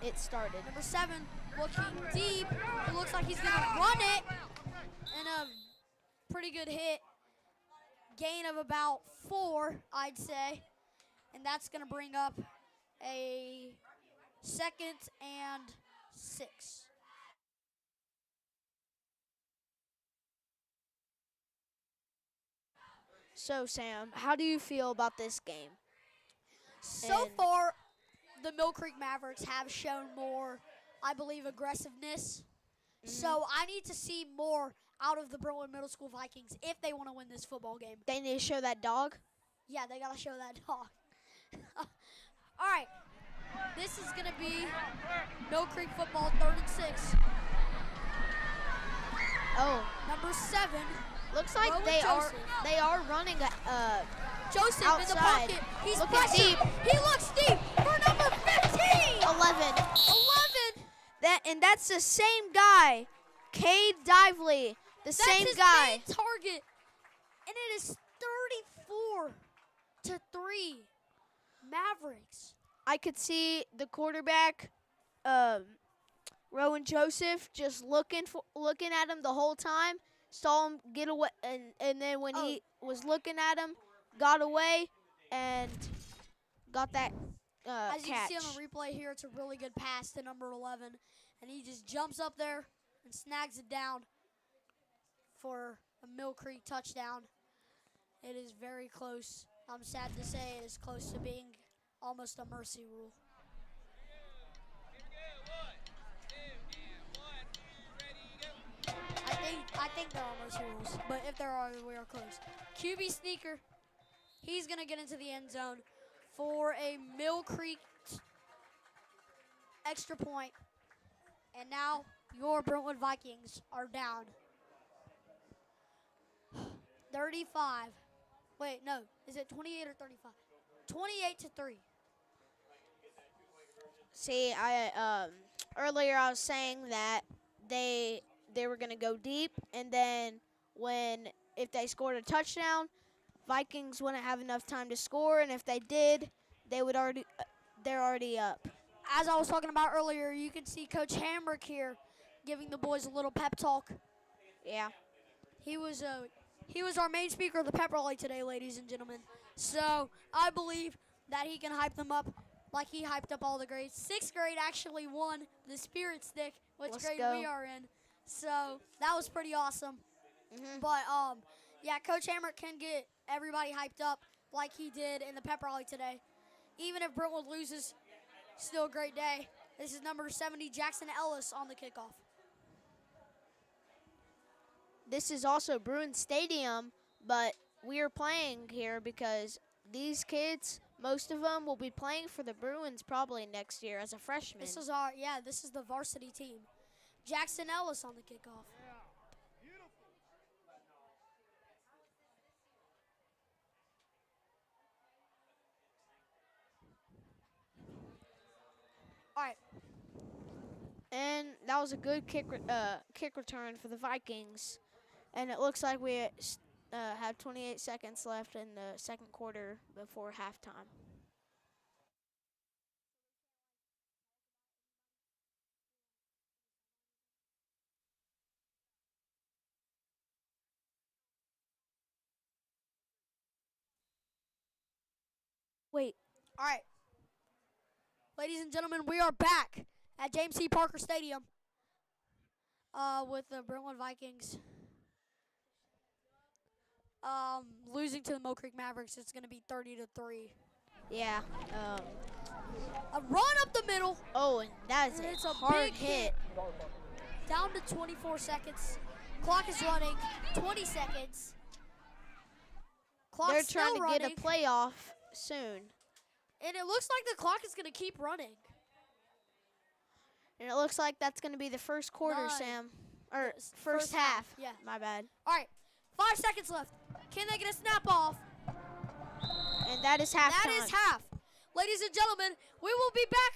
it started. Number 7 looking deep. It looks like he's going to run it. And a pretty good hit. Gain of about 4, I'd say. And that's going to bring up a 2nd and 6. So, Sam, how do you feel about this game? So far, the Mill Creek Mavericks have shown more, I believe, aggressiveness. So I need to see more out of the Brentwood Middle School Vikings if they want to win this football game. They need to show that dog? Yeah, they got to show that dog. All right. This is going to be Mill Creek football, 3rd and 6. Oh, Number 7, looks like Rowan they Joseph. are running Joseph in the outside. pocket. He's Looking pressured. deep. He looks deep for number 15. 11. 11. That's the same guy, Cade Dively, the That's same his guy. main target. And it is 34-3 Mavericks. I could see the quarterback, Rowan Joseph, just looking at him the whole time. Saw him get away, and then when he was looking at him, got away and got that As you can catch. see on the replay here, it's a really good pass to number 11. And he just jumps up there and snags it down for a Mill Creek touchdown. It is very close. I'm sad to say it is close to being almost a mercy rule. I think there are mercy rules, but if there are, we are close. QB sneaker. He's going to get into the end zone for a Mill Creek extra point. And now your Brentwood Vikings are down 35. Wait, no. Is it 28 or 35? 28-3. See, I earlier I was saying that they were going to go deep, and then if they scored a touchdown, Vikings wouldn't have enough time to score, and if they did, they're already up. As I was talking about earlier, you can see Coach Hamrick here giving the boys a little pep talk. Yeah. He was our main speaker of the pep rally today, ladies and gentlemen. So I believe that he can hype them up like he hyped up all the grades. 6th grade actually won the Spirit Stick, which Let's grade go. we are in. So that was pretty awesome. But yeah, Coach Hamrick can get everybody hyped up like he did in the pep rally today. Even if Brentwood loses, still a great day. This is number 70, Jackson Ellis, on the kickoff. This is also Bruin Stadium, but we are playing here because these kids, most of them will be playing for the Bruins probably next year as a freshman. This is the varsity team. Jackson Ellis on the kickoff. And that was a good kick return for the Vikings. And it looks like we have 28 seconds left in the second quarter before halftime. Wait, All right. Ladies and gentlemen, we are back at James C. Parker Stadium with the Brentwood Vikings losing to the Mill Creek Mavericks. It's going to be 30-3. yeah. A run up the middle. Oh, and that is It's a a hard big hit. Down to 24 seconds. Clock is running. 20 seconds. Clock's They're still trying to running. get a playoff soon. And it looks like the clock is going to keep running. And it looks like that's going to be the first quarter, 9. Sam. Or Yes, first half. Yeah. My bad. All right. 5 seconds left. Can they get a snap off? And that is halftime. That is half. Ladies and gentlemen, we will be back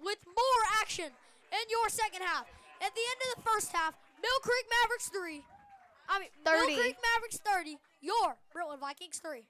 with more action in your second half. At the end of the first half, Mill Creek Mavericks 30. Mill Creek Mavericks 30. Your Brentwood Vikings 3.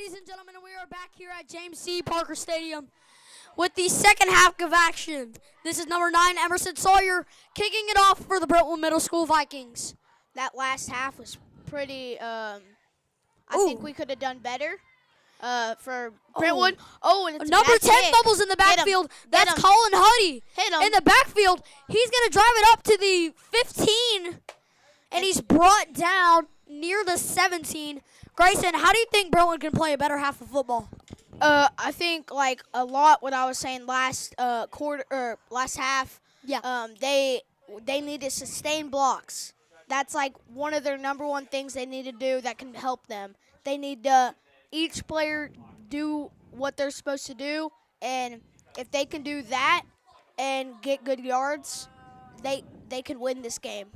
ladies and gentlemen, we are back here at James C. Parker Stadium with the second half of action. This is number 9, Emerson Sawyer, kicking it off for the Brentwood Middle School Vikings. That last half was pretty, I Ooh. think we could have done better for Brentwood. Oh, and it's a Number bad 10 hit. bubbles in the Hit him. backfield. Hit That's him. Colin Huddy. Hit him. In the backfield, he's going to drive it up to the 15, and he's brought down near the 17. Grayson, how do you think Brentwood can play a better half of football? I think like a lot what I was saying last quarter or last half. Yeah. They need to sustain blocks. That's like one of their number one things they need to do that can help them. They need to each player do what they're supposed to do, and if they can do that and get good yards, they can win this game.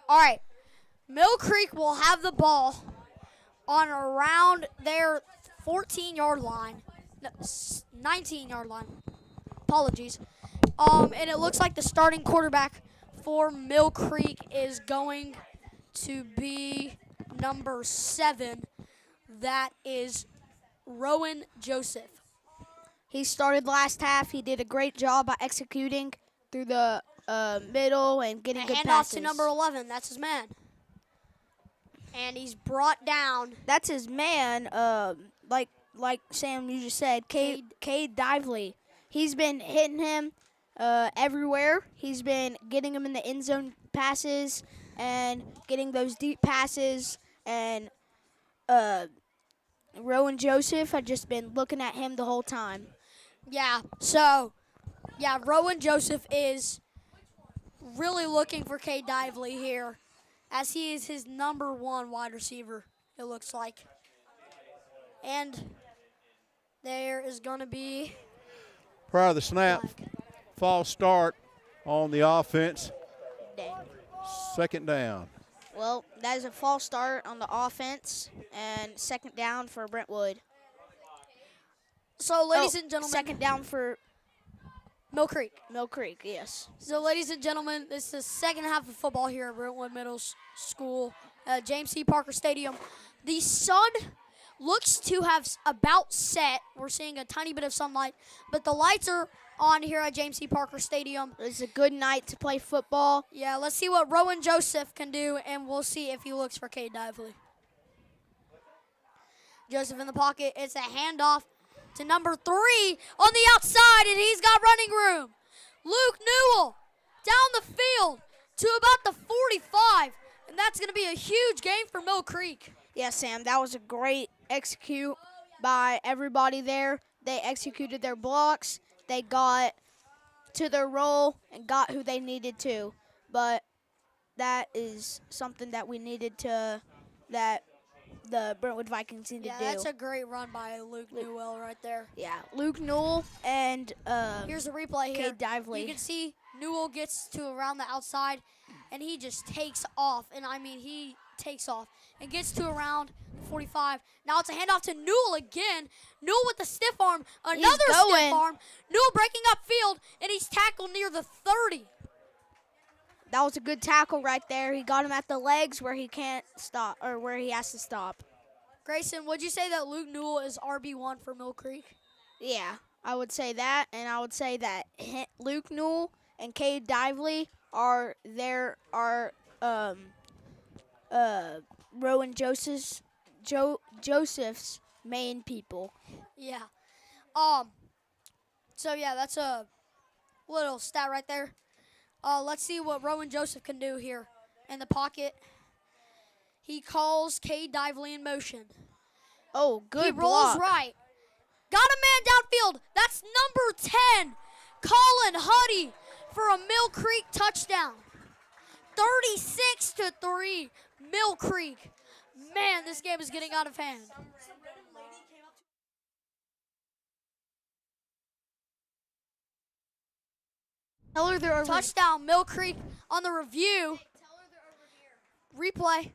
All right. Mill Creek will have the ball on around their 14-yard line, 19-yard line. Apologies. And it looks like the starting quarterback for Mill Creek is going to be number 7. That is Rowan Joseph. He started last half. He did a great job by executing through the middle and getting good Handoff passes. to number 11. That's his man. And he's brought down. That's his man. Like Sam, you just said, Cade Dively. He's been hitting him everywhere. He's been getting him in the end zone passes and getting those deep passes. And Rowan Joseph had just been looking at him the whole time. Yeah, so, yeah, Rowan Joseph is really looking for Cade Dively here, as he is his number 1 wide receiver, it looks like. And there is going to be Prior to the snap, false start on the offense. Dang. Second down. Well, that is a false start on the offense, and second down for Brentwood. So, ladies and gentlemen, Second down for Mill Creek. Mill Creek, yes. So, ladies and gentlemen, this is the second half of football here at Brentwood Middle School, James C. Parker Stadium. The sun looks to have about set. We're seeing a tiny bit of sunlight, but the lights are on here at James C. Parker Stadium. It's a good night to play football. Yeah, let's see what Rowan Joseph can do, and we'll see if he looks for Cade Dively. Joseph in the pocket. It's a handoff to number 3 on the outside, and he's got running room. Luke Newell down the field to about the 45, and that's going to be a huge gain for Mill Creek. Yeah, Sam, that was a great execute by everybody there. They executed their blocks. They got to their role and got who they needed to. But that is something that we needed to, that the Brentwood Vikings need to do. Yeah, that's a great run by Luke Newell right there. Yeah, Luke Newell and Here's the replay here. Cade Dively. You can see Newell gets to around the outside, and he just takes off. And, I mean, he takes off and gets to around 45. Now it's a handoff to Newell again. Newell with the stiff arm. Another stiff arm. Newell breaking up field, and he's tackled near the 30. That was a good tackle right there. He got him at the legs where he can't stop, or where he has to stop. Grayson, would you say that Luke Newell is RB1 for Mill Creek? Yeah, I would say that, and I would say that Luke Newell and Cade Dively are Rowan Joseph's main people. Yeah. So yeah, that's a little stat right there. Let's see what Rowan Joseph can do here in the pocket. He calls Cade Dively in motion. Oh, good He rolls block. right. Got a man downfield. That's number 10, Colin Huddy, for a Mill Creek touchdown. 36-3, Mill Creek. Man, this game is getting out of hand. Tell her they're over. Touchdown, Mill Creek on the review. Replay.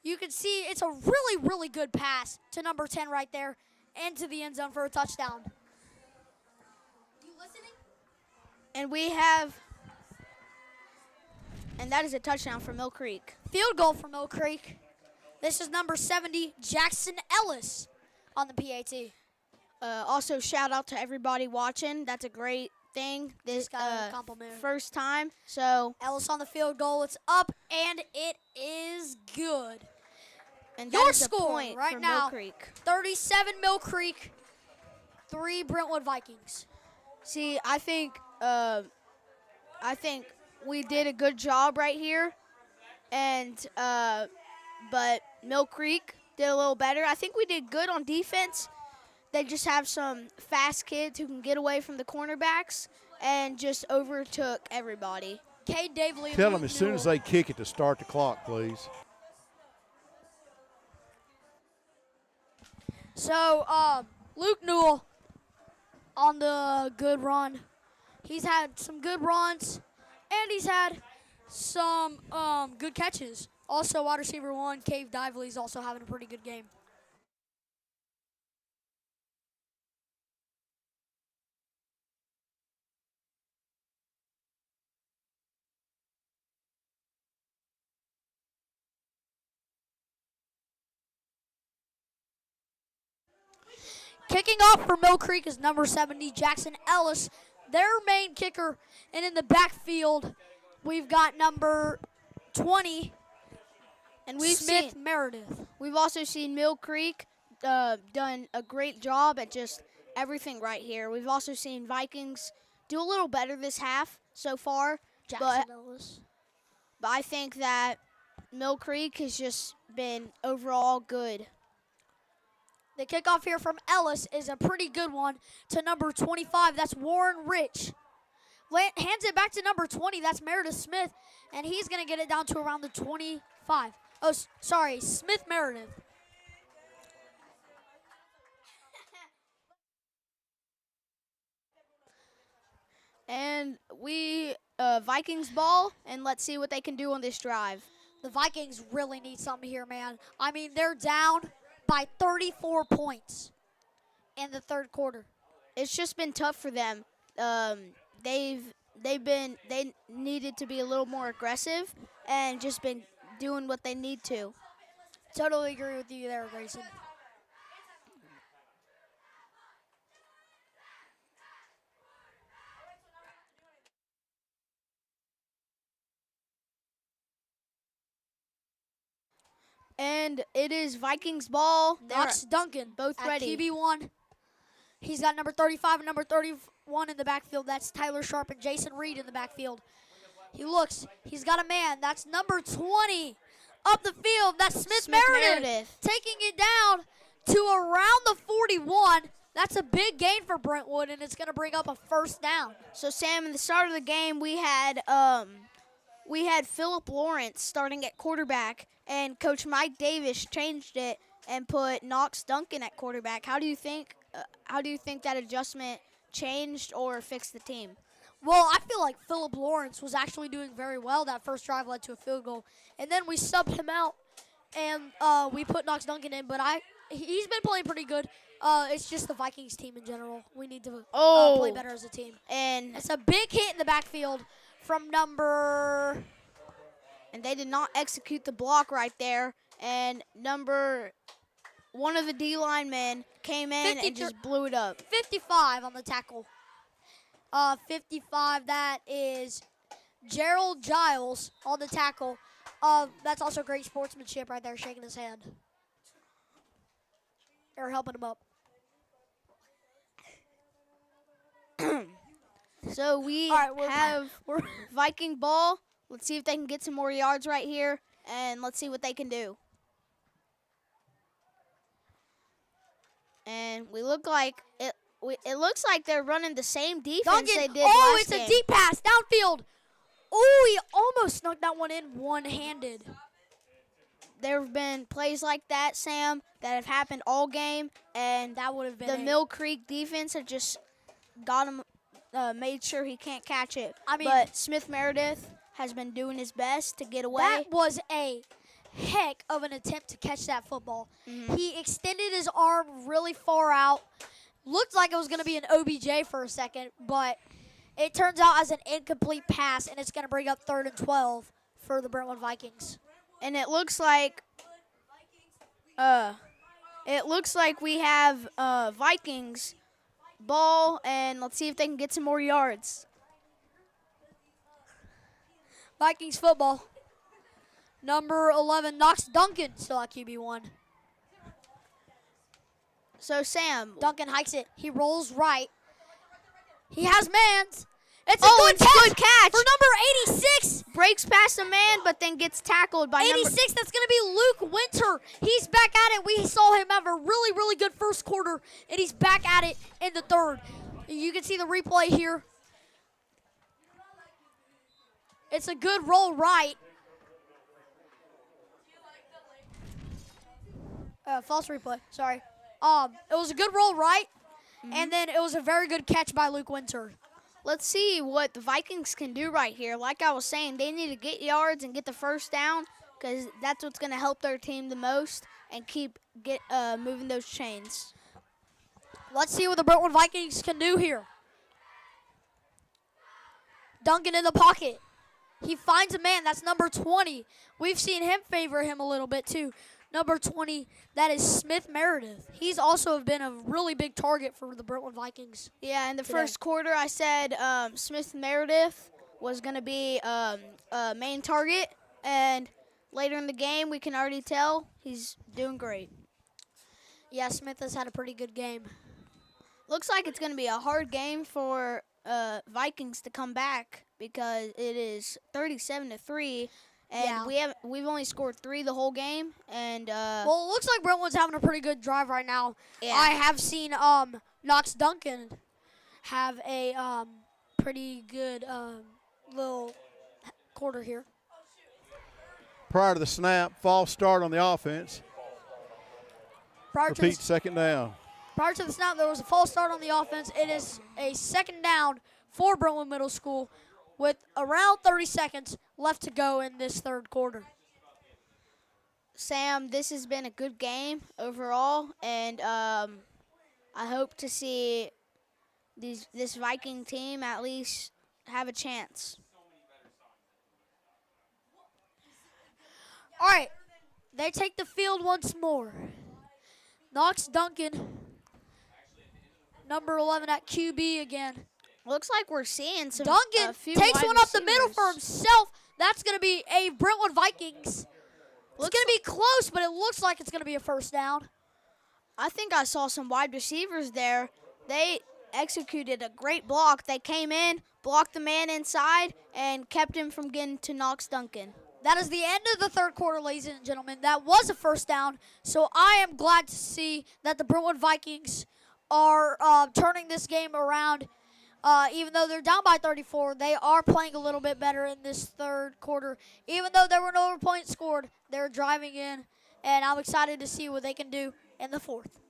You can see it's a really, really good pass to number 10 right there and to the end zone for a touchdown. You listening? And that is a touchdown for Mill Creek. Field goal for Mill Creek. This is number 70, Jackson Ellis on the PAT. Also, shout out to everybody watching. That's a great thing. This got a compliment. First time. So Ellis on the field goal. It's up, and it is good. and Your that is a score point right for now, Mill Creek. 37 Mill Creek, 3 Brentwood Vikings. See, I think we did a good job right here, and but Mill Creek did a little better. I think we did good on defense. They just have some fast kids who can get away from the cornerbacks and just overtook everybody. Cade Davely. Tell them as soon as they kick it to start the clock, please. So, Luke Newell on the good run. He's had some good runs, and he's had some good catches. Also, wide receiver 1, Cade Davely's also having a pretty good game. Kicking off for Mill Creek is number 70, Jackson Ellis, their main kicker. And in the backfield, we've got number 20, And we've Smith Meredith. We've also seen Mill Creek done a great job at just everything right here. We've also seen Vikings do a little better this half so far. Jackson Ellis. But I think that Mill Creek has just been overall good. The kickoff here from Ellis is a pretty good one to number 25. That's Warren Rich. Hands it back to number 20. That's Meredith Smith. And he's going to get it down to around the 25. Oh, sorry, Smith Meredith. And we Vikings ball, and let's see what they can do on this drive. The Vikings really need something here, man. I mean, they're down by 34 points in the third quarter. It's just been tough for them. They needed to be a little more aggressive and just been doing what they need to. Totally agree with you there, Grayson. And it is Vikings ball. Knox Duncan, both at ready. QB1. He's got number 35 and number 31 in the backfield. That's Tyler Sharp and Jason Reed in the backfield. He looks. He's got a man. That's number 20 up the field. That's Smith Meredith taking it down to around the 41. That's a big gain for Brentwood, and it's going to bring up a first down. So, Sam, in the start of the game, we had Philip Lawrence starting at quarterback, and Coach Mike Davis changed it and put Knox Duncan at quarterback. How do you think that adjustment changed or fixed the team? Well, I feel like Philip Lawrence was actually doing very well. That first drive led to a field goal, and then we subbed him out, and we put Knox Duncan in. But he's been playing pretty good. It's just the Vikings team in general. We need to play better as a team. And it's a big hit in the backfield from number. And they did not execute the block right there. And one of the D linemen came in and just blew it up. 55 on the tackle. 55, that is Gerald Giles on the tackle. That's also great sportsmanship right there, shaking his hand. Or helping him up. So we have Viking ball. Let's see if they can get some more yards right here, and let's see what they can do. And we look like it. It looks like they're running the same defense they did last game. It's a deep pass downfield. Oh, he almost snuck that one in one-handed. There have been plays like that, Sam, that have happened all game, and that would have been the Mill Creek defense have just got him, made sure he can't catch it. I mean, but Smith Meredith has been doing his best to get away. That was a heck of an attempt to catch that football. Mm-hmm. He extended his arm really far out. Looked like it was going to be an OBJ for a second, but it turns out as an incomplete pass, and it's going to bring up 3rd and 12 for the Brentwood Vikings. And it looks like It looks like we have Vikings ball, and let's see if they can get some more yards. Vikings football. Number 11, Knox Duncan, still at QB1. So, Sam. Duncan hikes it. He rolls right. He has mans. It's a good catch for number 86. Breaks past a man, but then gets tackled by 86, that's going to be Luke Winter. He's back at it. We saw him have a really, really good first quarter, and he's back at it in the third. You can see the replay here. It's a good roll right. False replay, sorry. It was a good roll right, and then it was a very good catch by Luke Winter. Let's see what the Vikings can do right here. Like I was saying, they need to get yards and get the first down because that's what's going to help their team the most and keep moving those chains. Let's see what the Brentwood Vikings can do here. Duncan in the pocket. He finds a man. That's number 20. We've seen him favor him a little bit too. Number 20, that is Smith Meredith. He's also been a really big target for the Brentwood Vikings. Yeah, in the first quarter, I said Smith Meredith was going to be a main target, and later in the game, we can already tell he's doing great. Yeah, Smith has had a pretty good game. Looks like it's going to be a hard game for Vikings to come back because it is 37-3. And we've only scored 3 the whole game, and well, it looks like Brentwood's having a pretty good drive right now. Yeah. I have seen Knox Duncan have a pretty good little quarter here. Prior to the snap, false start on the offense. Repeat second down. Prior to the snap, there was a false start on the offense. It is a second down for Brentwood Middle School with around 30 seconds left to go in this third quarter. Sam, this has been a good game overall, and I hope to see this Viking team at least have a chance. All right, they take the field once more. Knox Duncan, number 11 at QB again. Looks like we're seeing some. Duncan takes one up the middle for himself. That's going to be a Brentwood Vikings. It's going to be close, but it looks like it's going to be a first down. I think I saw some wide receivers there. They executed a great block. They came in, blocked the man inside, and kept him from getting to Knox Duncan. That is the end of the third quarter, ladies and gentlemen. That was a first down, so I am glad to see that the Brentwood Vikings are turning this game around. Even though they're down by 34, they are playing a little bit better in this third quarter. Even though there were no points scored, they're driving in, and I'm excited to see what they can do in the fourth.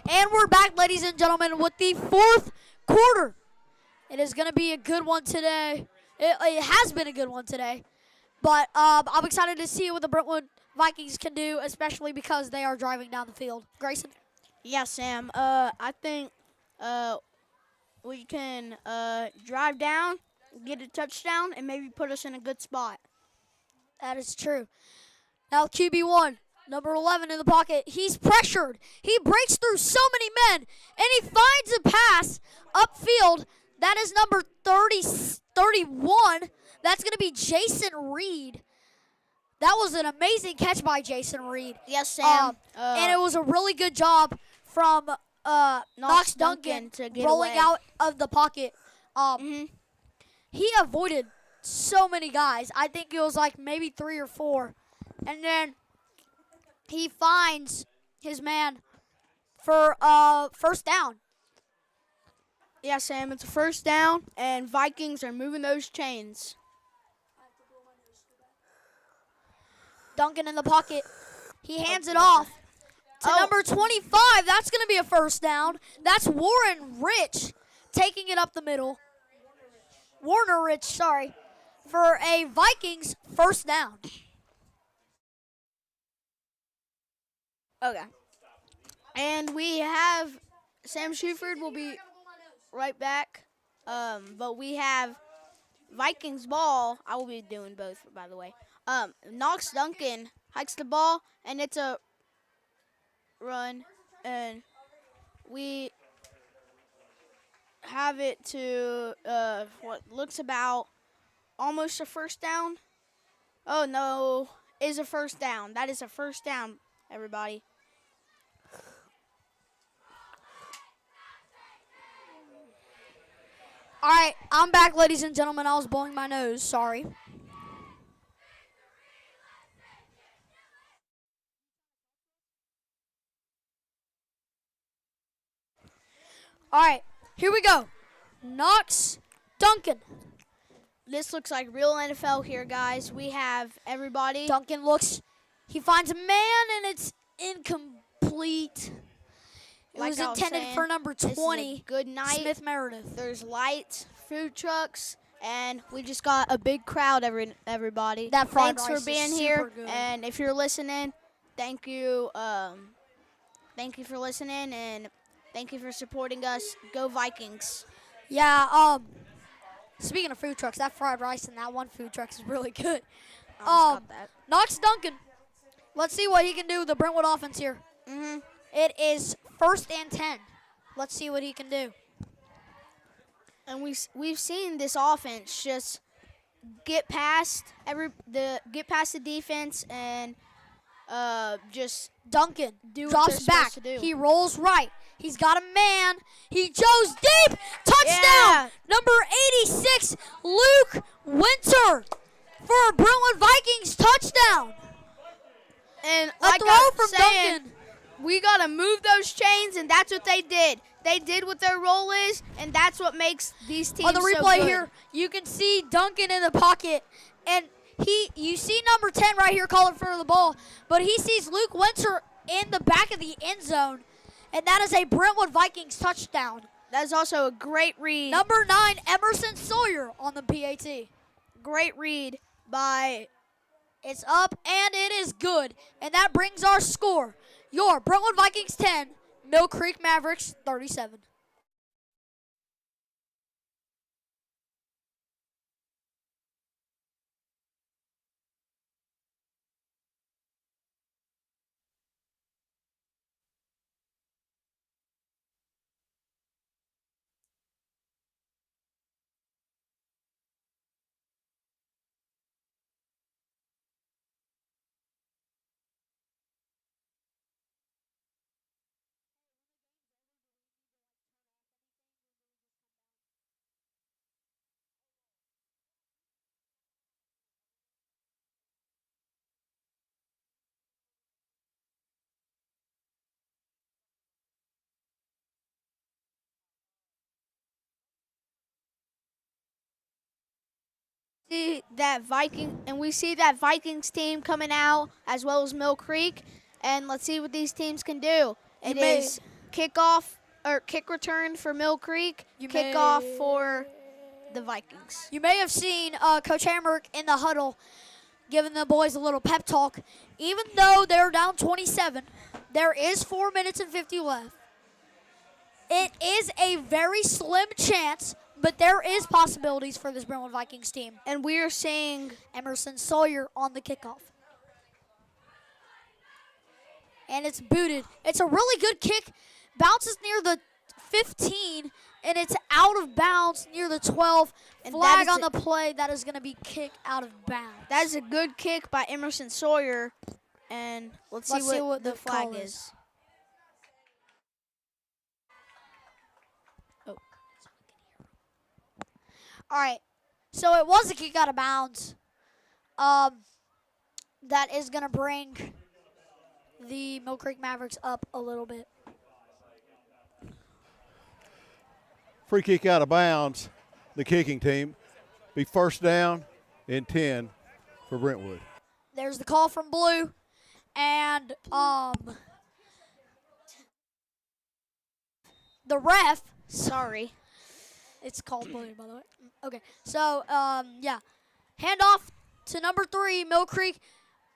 And we're back, ladies and gentlemen, with the fourth quarter. It is going to be a good one today. It has been a good one today. But I'm excited to see what the Brentwood Vikings can do, especially because they are driving down the field. Grayson? Yeah, Sam. I think we can drive down, get a touchdown, and maybe put us in a good spot. That is true. Now QB1, number 11 in the pocket. He's pressured. He breaks through so many men, and he finds a pass upfield. That is number 31. That's going to be Jason Reed. That was an amazing catch by Jason Reed. Yes, Sam. And it was a really good job from Knox Duncan to get rolling away. out of the pocket He avoided so many guys. I think it was like maybe 3 or 4. And then he finds his man for first down. Yeah, Sam, it's a first down, and Vikings are moving those chains. Duncan in the pocket. He hands it off to number 25. That's going to be a first down. That's Warren Rich taking it up the middle. Warner Rich, sorry, for a Vikings first down. Okay. And we have Sam Shuford will be right back. But we have Vikings ball. I will be doing both, by the way. Knox Duncan hikes the ball, and it's a run. And we have it to what looks about almost a first down. Oh, no, is a first down. That is a first down, everybody. All right, I'm back, ladies and gentlemen. I was blowing my nose. Sorry. All right, here we go. Knox Duncan. This looks like real NFL here, guys. We have everybody. Duncan looks. He finds a man, and it's incomplete. It Like was I was intended saying, for number this is a 20, good night. Smith Meredith. There's lights, food trucks, and we just got a big crowd, everybody. That fried Thanks rice for being is here. super good. And if you're listening, thank you. Thank you for listening, and thank you for supporting us. Go Vikings. Yeah, speaking of food trucks, that fried rice in that one food truck is really good. I almost got that. Knox Duncan. Let's see what he can do with the Brentwood offense here. It is 1st and 10. Let's see what he can do. And we've seen this offense just get past the defense and just Duncan do what drops they're back. supposed to do. He rolls right. He's got a man. He goes deep. Touchdown. Yeah. Number 86, Luke Winter for a Brentwood Vikings touchdown. and A like throw I'm from saying, Duncan. we gotta move those chains, and that's what they did. They did what their role is, and that's what makes these teams On the so replay good. here, you can see Duncan in the pocket, and you see number 10 right here calling for the ball, but he sees Luke Winter in the back of the end zone, and that is a Brentwood Vikings touchdown. That is also a great read. Number 9, Emerson Sawyer on the PAT. Great read by It's up, and it is good, and that brings our score. Your Brentwood Vikings 10, Mill Creek Mavericks 37. we see that Vikings team coming out as well as Mill Creek, and let's see what these teams can do. It is kickoff or kick return for Mill Creek, kickoff for the Vikings. You may have seen Coach Hamrick in the huddle giving the boys a little pep talk. Even though they're down 27, there is 4 minutes and 50 left. It is a very slim chance, but there is possibilities for this Brentwood Vikings team. And we are seeing Emerson Sawyer on the kickoff. And it's booted. It's a really good kick. Bounces near the 15, and it's out of bounds near the 12. And Flag on the play. That is going to be kicked out of bounds. that is a good kick by Emerson Sawyer, and let's see what the flag call is. Oh. All right. So it was a kick out of bounds. That is going to bring the Mill Creek Mavericks up a little bit. Free kick out of bounds, the kicking team. Be first down and 10 for Brentwood. There's the call from Blue. And the ref, Sorry. it's called Blue, by the way. Okay. So, yeah. Handoff to number 3, Mill Creek.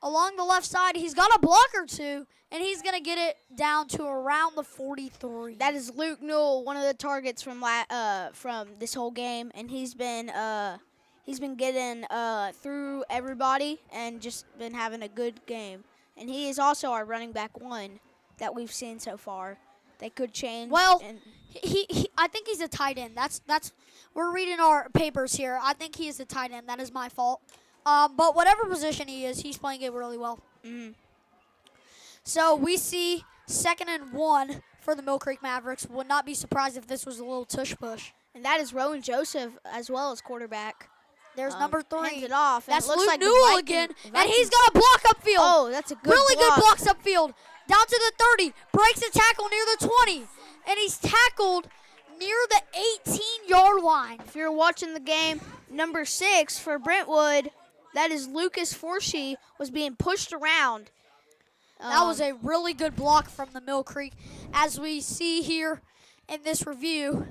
Along the left side, he's got a block or two, and he's going to get it down to around the 43. That is Luke Newell, one of the targets from this whole game, and he's been getting through everybody and just been having a good game. And he is also our running back 1 that we've seen so far. They could change. Well, I think he's a tight end. That's we're reading our papers here. I think he is a tight end. That is my fault. But whatever position he is, he's playing it really well. Mm-hmm. So we see 2nd and 1 for the Mill Creek Mavericks. Would not be surprised if this was a little tush push. And that is Rowan Joseph as well as quarterback. There's number 3. Hands it off. That's and it looks Luke like Newell again, and he's got a block upfield. Oh, that's a good really block. good blocks upfield. Down to the 30, breaks a tackle near the 20, and he's tackled near the 18-yard line. If you're watching the game, number 6 for Brentwood, that is Lucas Forshee, was being pushed around. That was a really good block from the Mill Creek. As we see here in this review,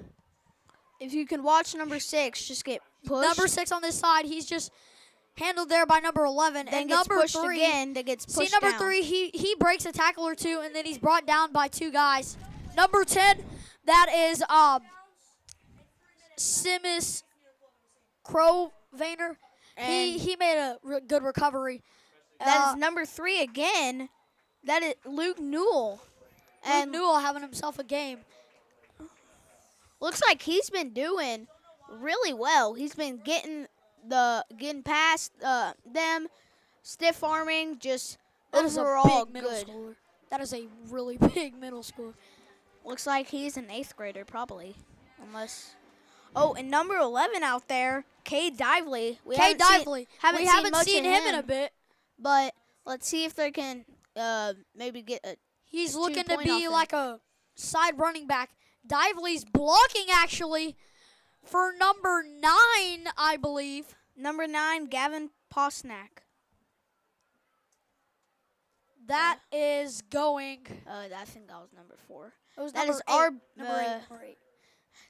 If you can watch number 6, just get pushed. number 6 on this side, he's just handled there by number 11. then and gets number pushed 3, again. That gets pushed see number down. 3, he breaks a tackle or two, and then he's brought down by 2 guys. Number 10, that is Simus Crowvainer. He made a good recovery. That is number 3 again. That is Luke Newell. And Newell having himself a game. Looks like he's been doing really well. He's been getting past them, stiff arming, just That is overall a big middle good. schooler. That is a really big middle schooler. Looks like he's an 8th grader probably, unless. Oh, and number 11 out there, Cade Dively. We haven't seen him in a bit. But let's see if they can maybe get a. He's 2 looking to point be offense. like a side running back. Dively's blocking actually for number 9, I believe. Number 9, Gavin Posnack. That is going. I think that was number 4. It was That number is 8. our Number 8.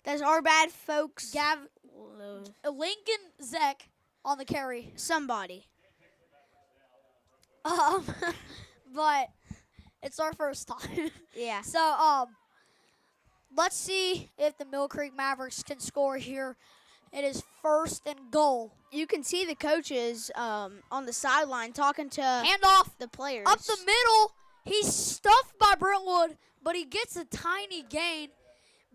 That's our bad folks. Lincoln Zek on the carry. Somebody. But it's our first time. Yeah. So, let's see if the Mill Creek Mavericks can score here. It is 1st and goal. You can see the coaches on the sideline talking to Handoff the players. up the middle. He's stuffed by Brentwood, but he gets a tiny gain.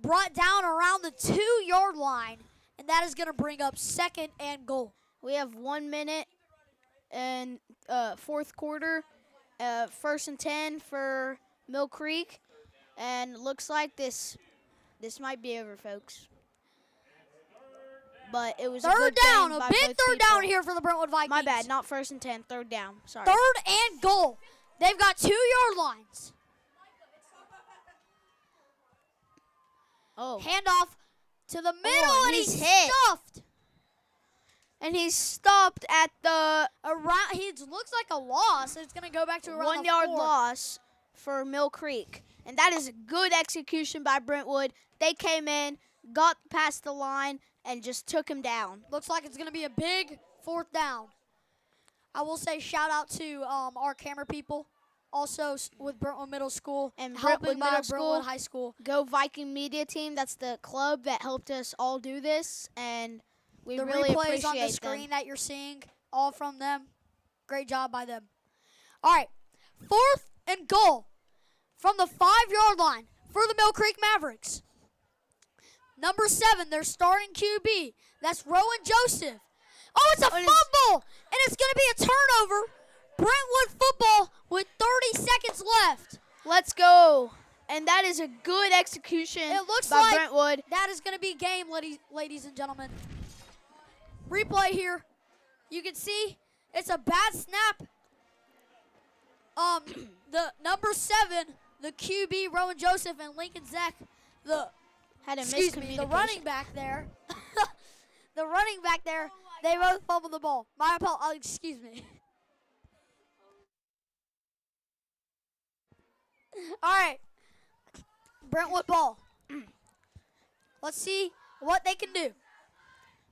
Brought down around the 2-yard line, and that is going to bring up 2nd and goal. We have 1 minute and 4th quarter. 1st and 10 for Mill Creek, and looks like this might be over, folks. But it was a Third good down, game a by big both third people. down here for the Brentwood Vikings. My bad, not 1st and 10, 3rd down. Sorry. 3rd and goal. They've got 2-yard lines. Oh. Handoff to the middle, and he's he's hit. stuffed. And he's stopped at the Around, he looks like a loss. It's going to go back to around 1 the yard 4. loss for Mill Creek. And that is good execution by Brentwood. They came in, got past the line, and just took him down. Looks like it's going to be a big 4th down. I will say shout out to our camera people, also with Brentwood Middle School, And helping Brentwood by Middle School. Brentwood High School. Go Viking Media Team. That's the club that helped us all do this. And we The really replays appreciate on the them. screen that you're seeing, all from them. Great job by them. All right, 4th and goal from the 5-yard line for the Mill Creek Mavericks. Number 7, their starting QB. That's Rowan Joseph. Oh, it's a fumble, and it's going to be a turnover. Brentwood football with 30 seconds left. Let's go. And that is a good execution It looks by like Brentwood. that is going to be game, ladies and gentlemen. replay here, you can see it's a bad snap. The number 7, the QB Rowan Joseph and Lincoln Zek, the running back there. The running back there, they both fumbled the ball. My apologies. Excuse me. All right, Brentwood ball. Let's see what they can do.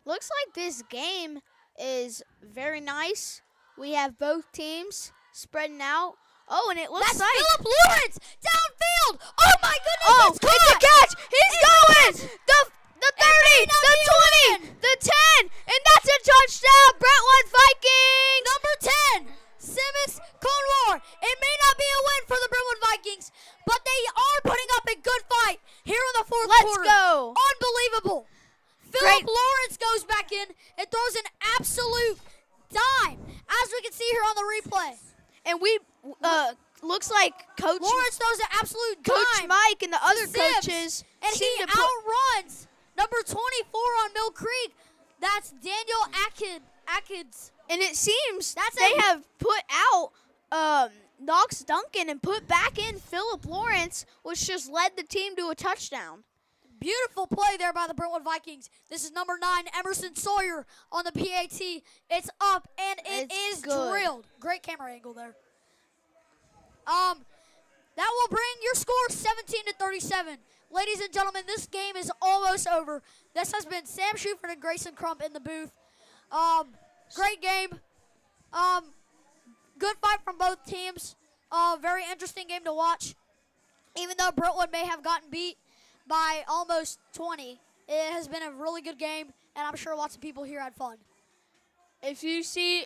Looks like this game is very nice. We have both teams spreading out. Oh, and it looks That's like Philip Lawrence downfield. Oh my goodness! oh, it's it's a caught. catch! He's going! The 30, may not the be a 20, win. the 10, and that's a touchdown, Brentwood Vikings! Number 10, Simmons Conwar. It may not be a win for the Brentwood Vikings, but they are putting up a good fight here in the fourth quarter. Let's go! Unbelievable. Philip Lawrence goes back in and throws an absolute dime, as we can see here on the replay. And we looks like Coach Lawrence throws an absolute dime. Coach Mike and the other Sims, coaches and he seem to put outruns number 24 on Mill Creek. That's Daniel Atkins. and it seems That's they a- have put out Knox Duncan and put back in Philip Lawrence, which just led the team to a touchdown. Beautiful play there by the Brentwood Vikings. This is number 9, Emerson Sawyer on the PAT. It's up, and it It's is good. drilled. Great camera angle there. That will bring your score 17-37. Ladies and gentlemen, this game is almost over. This has been Sam Schuford and Grayson Crump in the booth. Great game. Good fight from both teams. Very interesting game to watch. Even though Brentwood may have gotten beat by almost 20, it has been a really good game, and I'm sure lots of people here had fun. If you see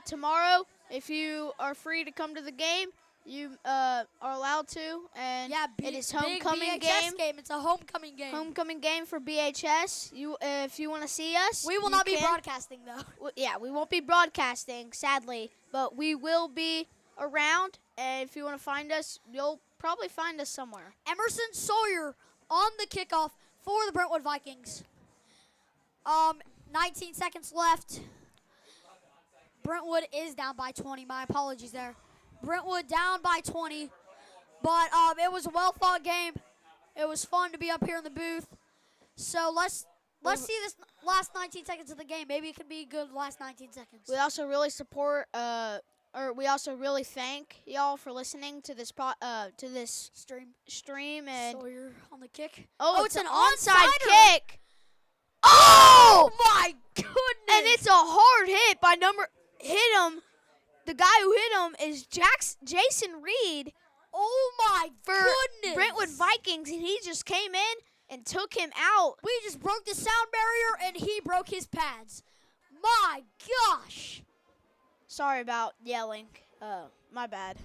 tomorrow, if you are free to come to the game, you are allowed to. And Yeah, it is big homecoming BHS game. It's a homecoming game. Homecoming game for BHS. If you want to see us, We will you not be can. broadcasting, though. Yeah, we won't be broadcasting, sadly, but we will be around. And if you want to find us, you'll probably find us somewhere. Emerson Sawyer on the kickoff for the Brentwood Vikings. 19 seconds left. Brentwood is down by 20. My apologies there. Brentwood down by 20. But it was a well-fought game. It was fun to be up here in the booth. So let's see this last 19 seconds of the game. Maybe it could be good last 19 seconds. We also really support, we also really thank y'all for listening to this stream and Sawyer on the kick. oh, it's an an onside onside-er. kick. Oh! My goodness! And it's a hard hit by hit him. The guy who hit him is Jason Reed oh my for goodness! Brentwood Vikings, and he just came in and took him out. We just broke the sound barrier, and he broke his pads. My gosh! Sorry about yelling. My bad.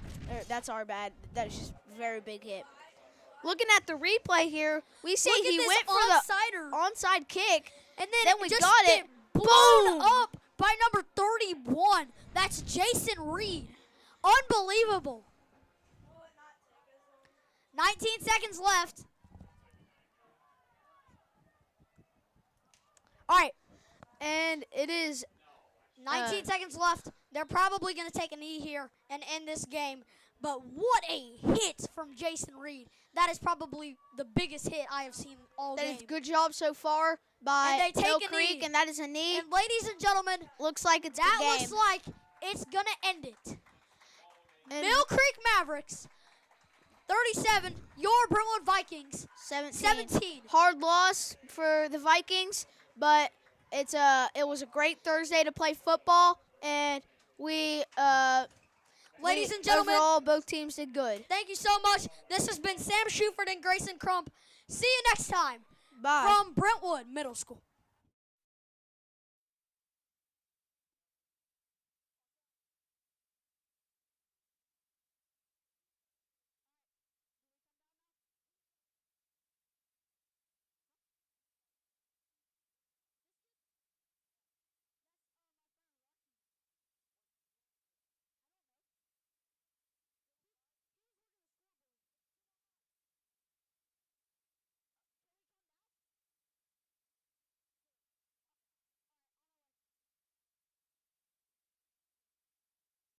That's our bad. That is just a very big hit. Looking at the replay here, we see Look at he this went for onside-er. the onside kick. And then it we just got get it. blown Boom! up by number 31. That's Jason Reed. Unbelievable. 19 seconds left. All right, And it is 19 seconds left. They're probably going to take a knee here and end this game. But what a hit from Jason Reed. That is probably the biggest hit I have seen all that game. is good job so far by And they take Mill a Creek, knee. and that is a knee. And ladies and gentlemen, Looks like it's that the game. looks like it's going to end it. And Mill Creek Mavericks, 37. Your Brentwood Vikings, 17. Hard loss for the Vikings, but it was a great Thursday to play football, and Ladies and gentlemen, overall both teams did good. thank you so much. This has been Sam Schuford and Grayson Crump. See you next time Bye. from Brentwood Middle School.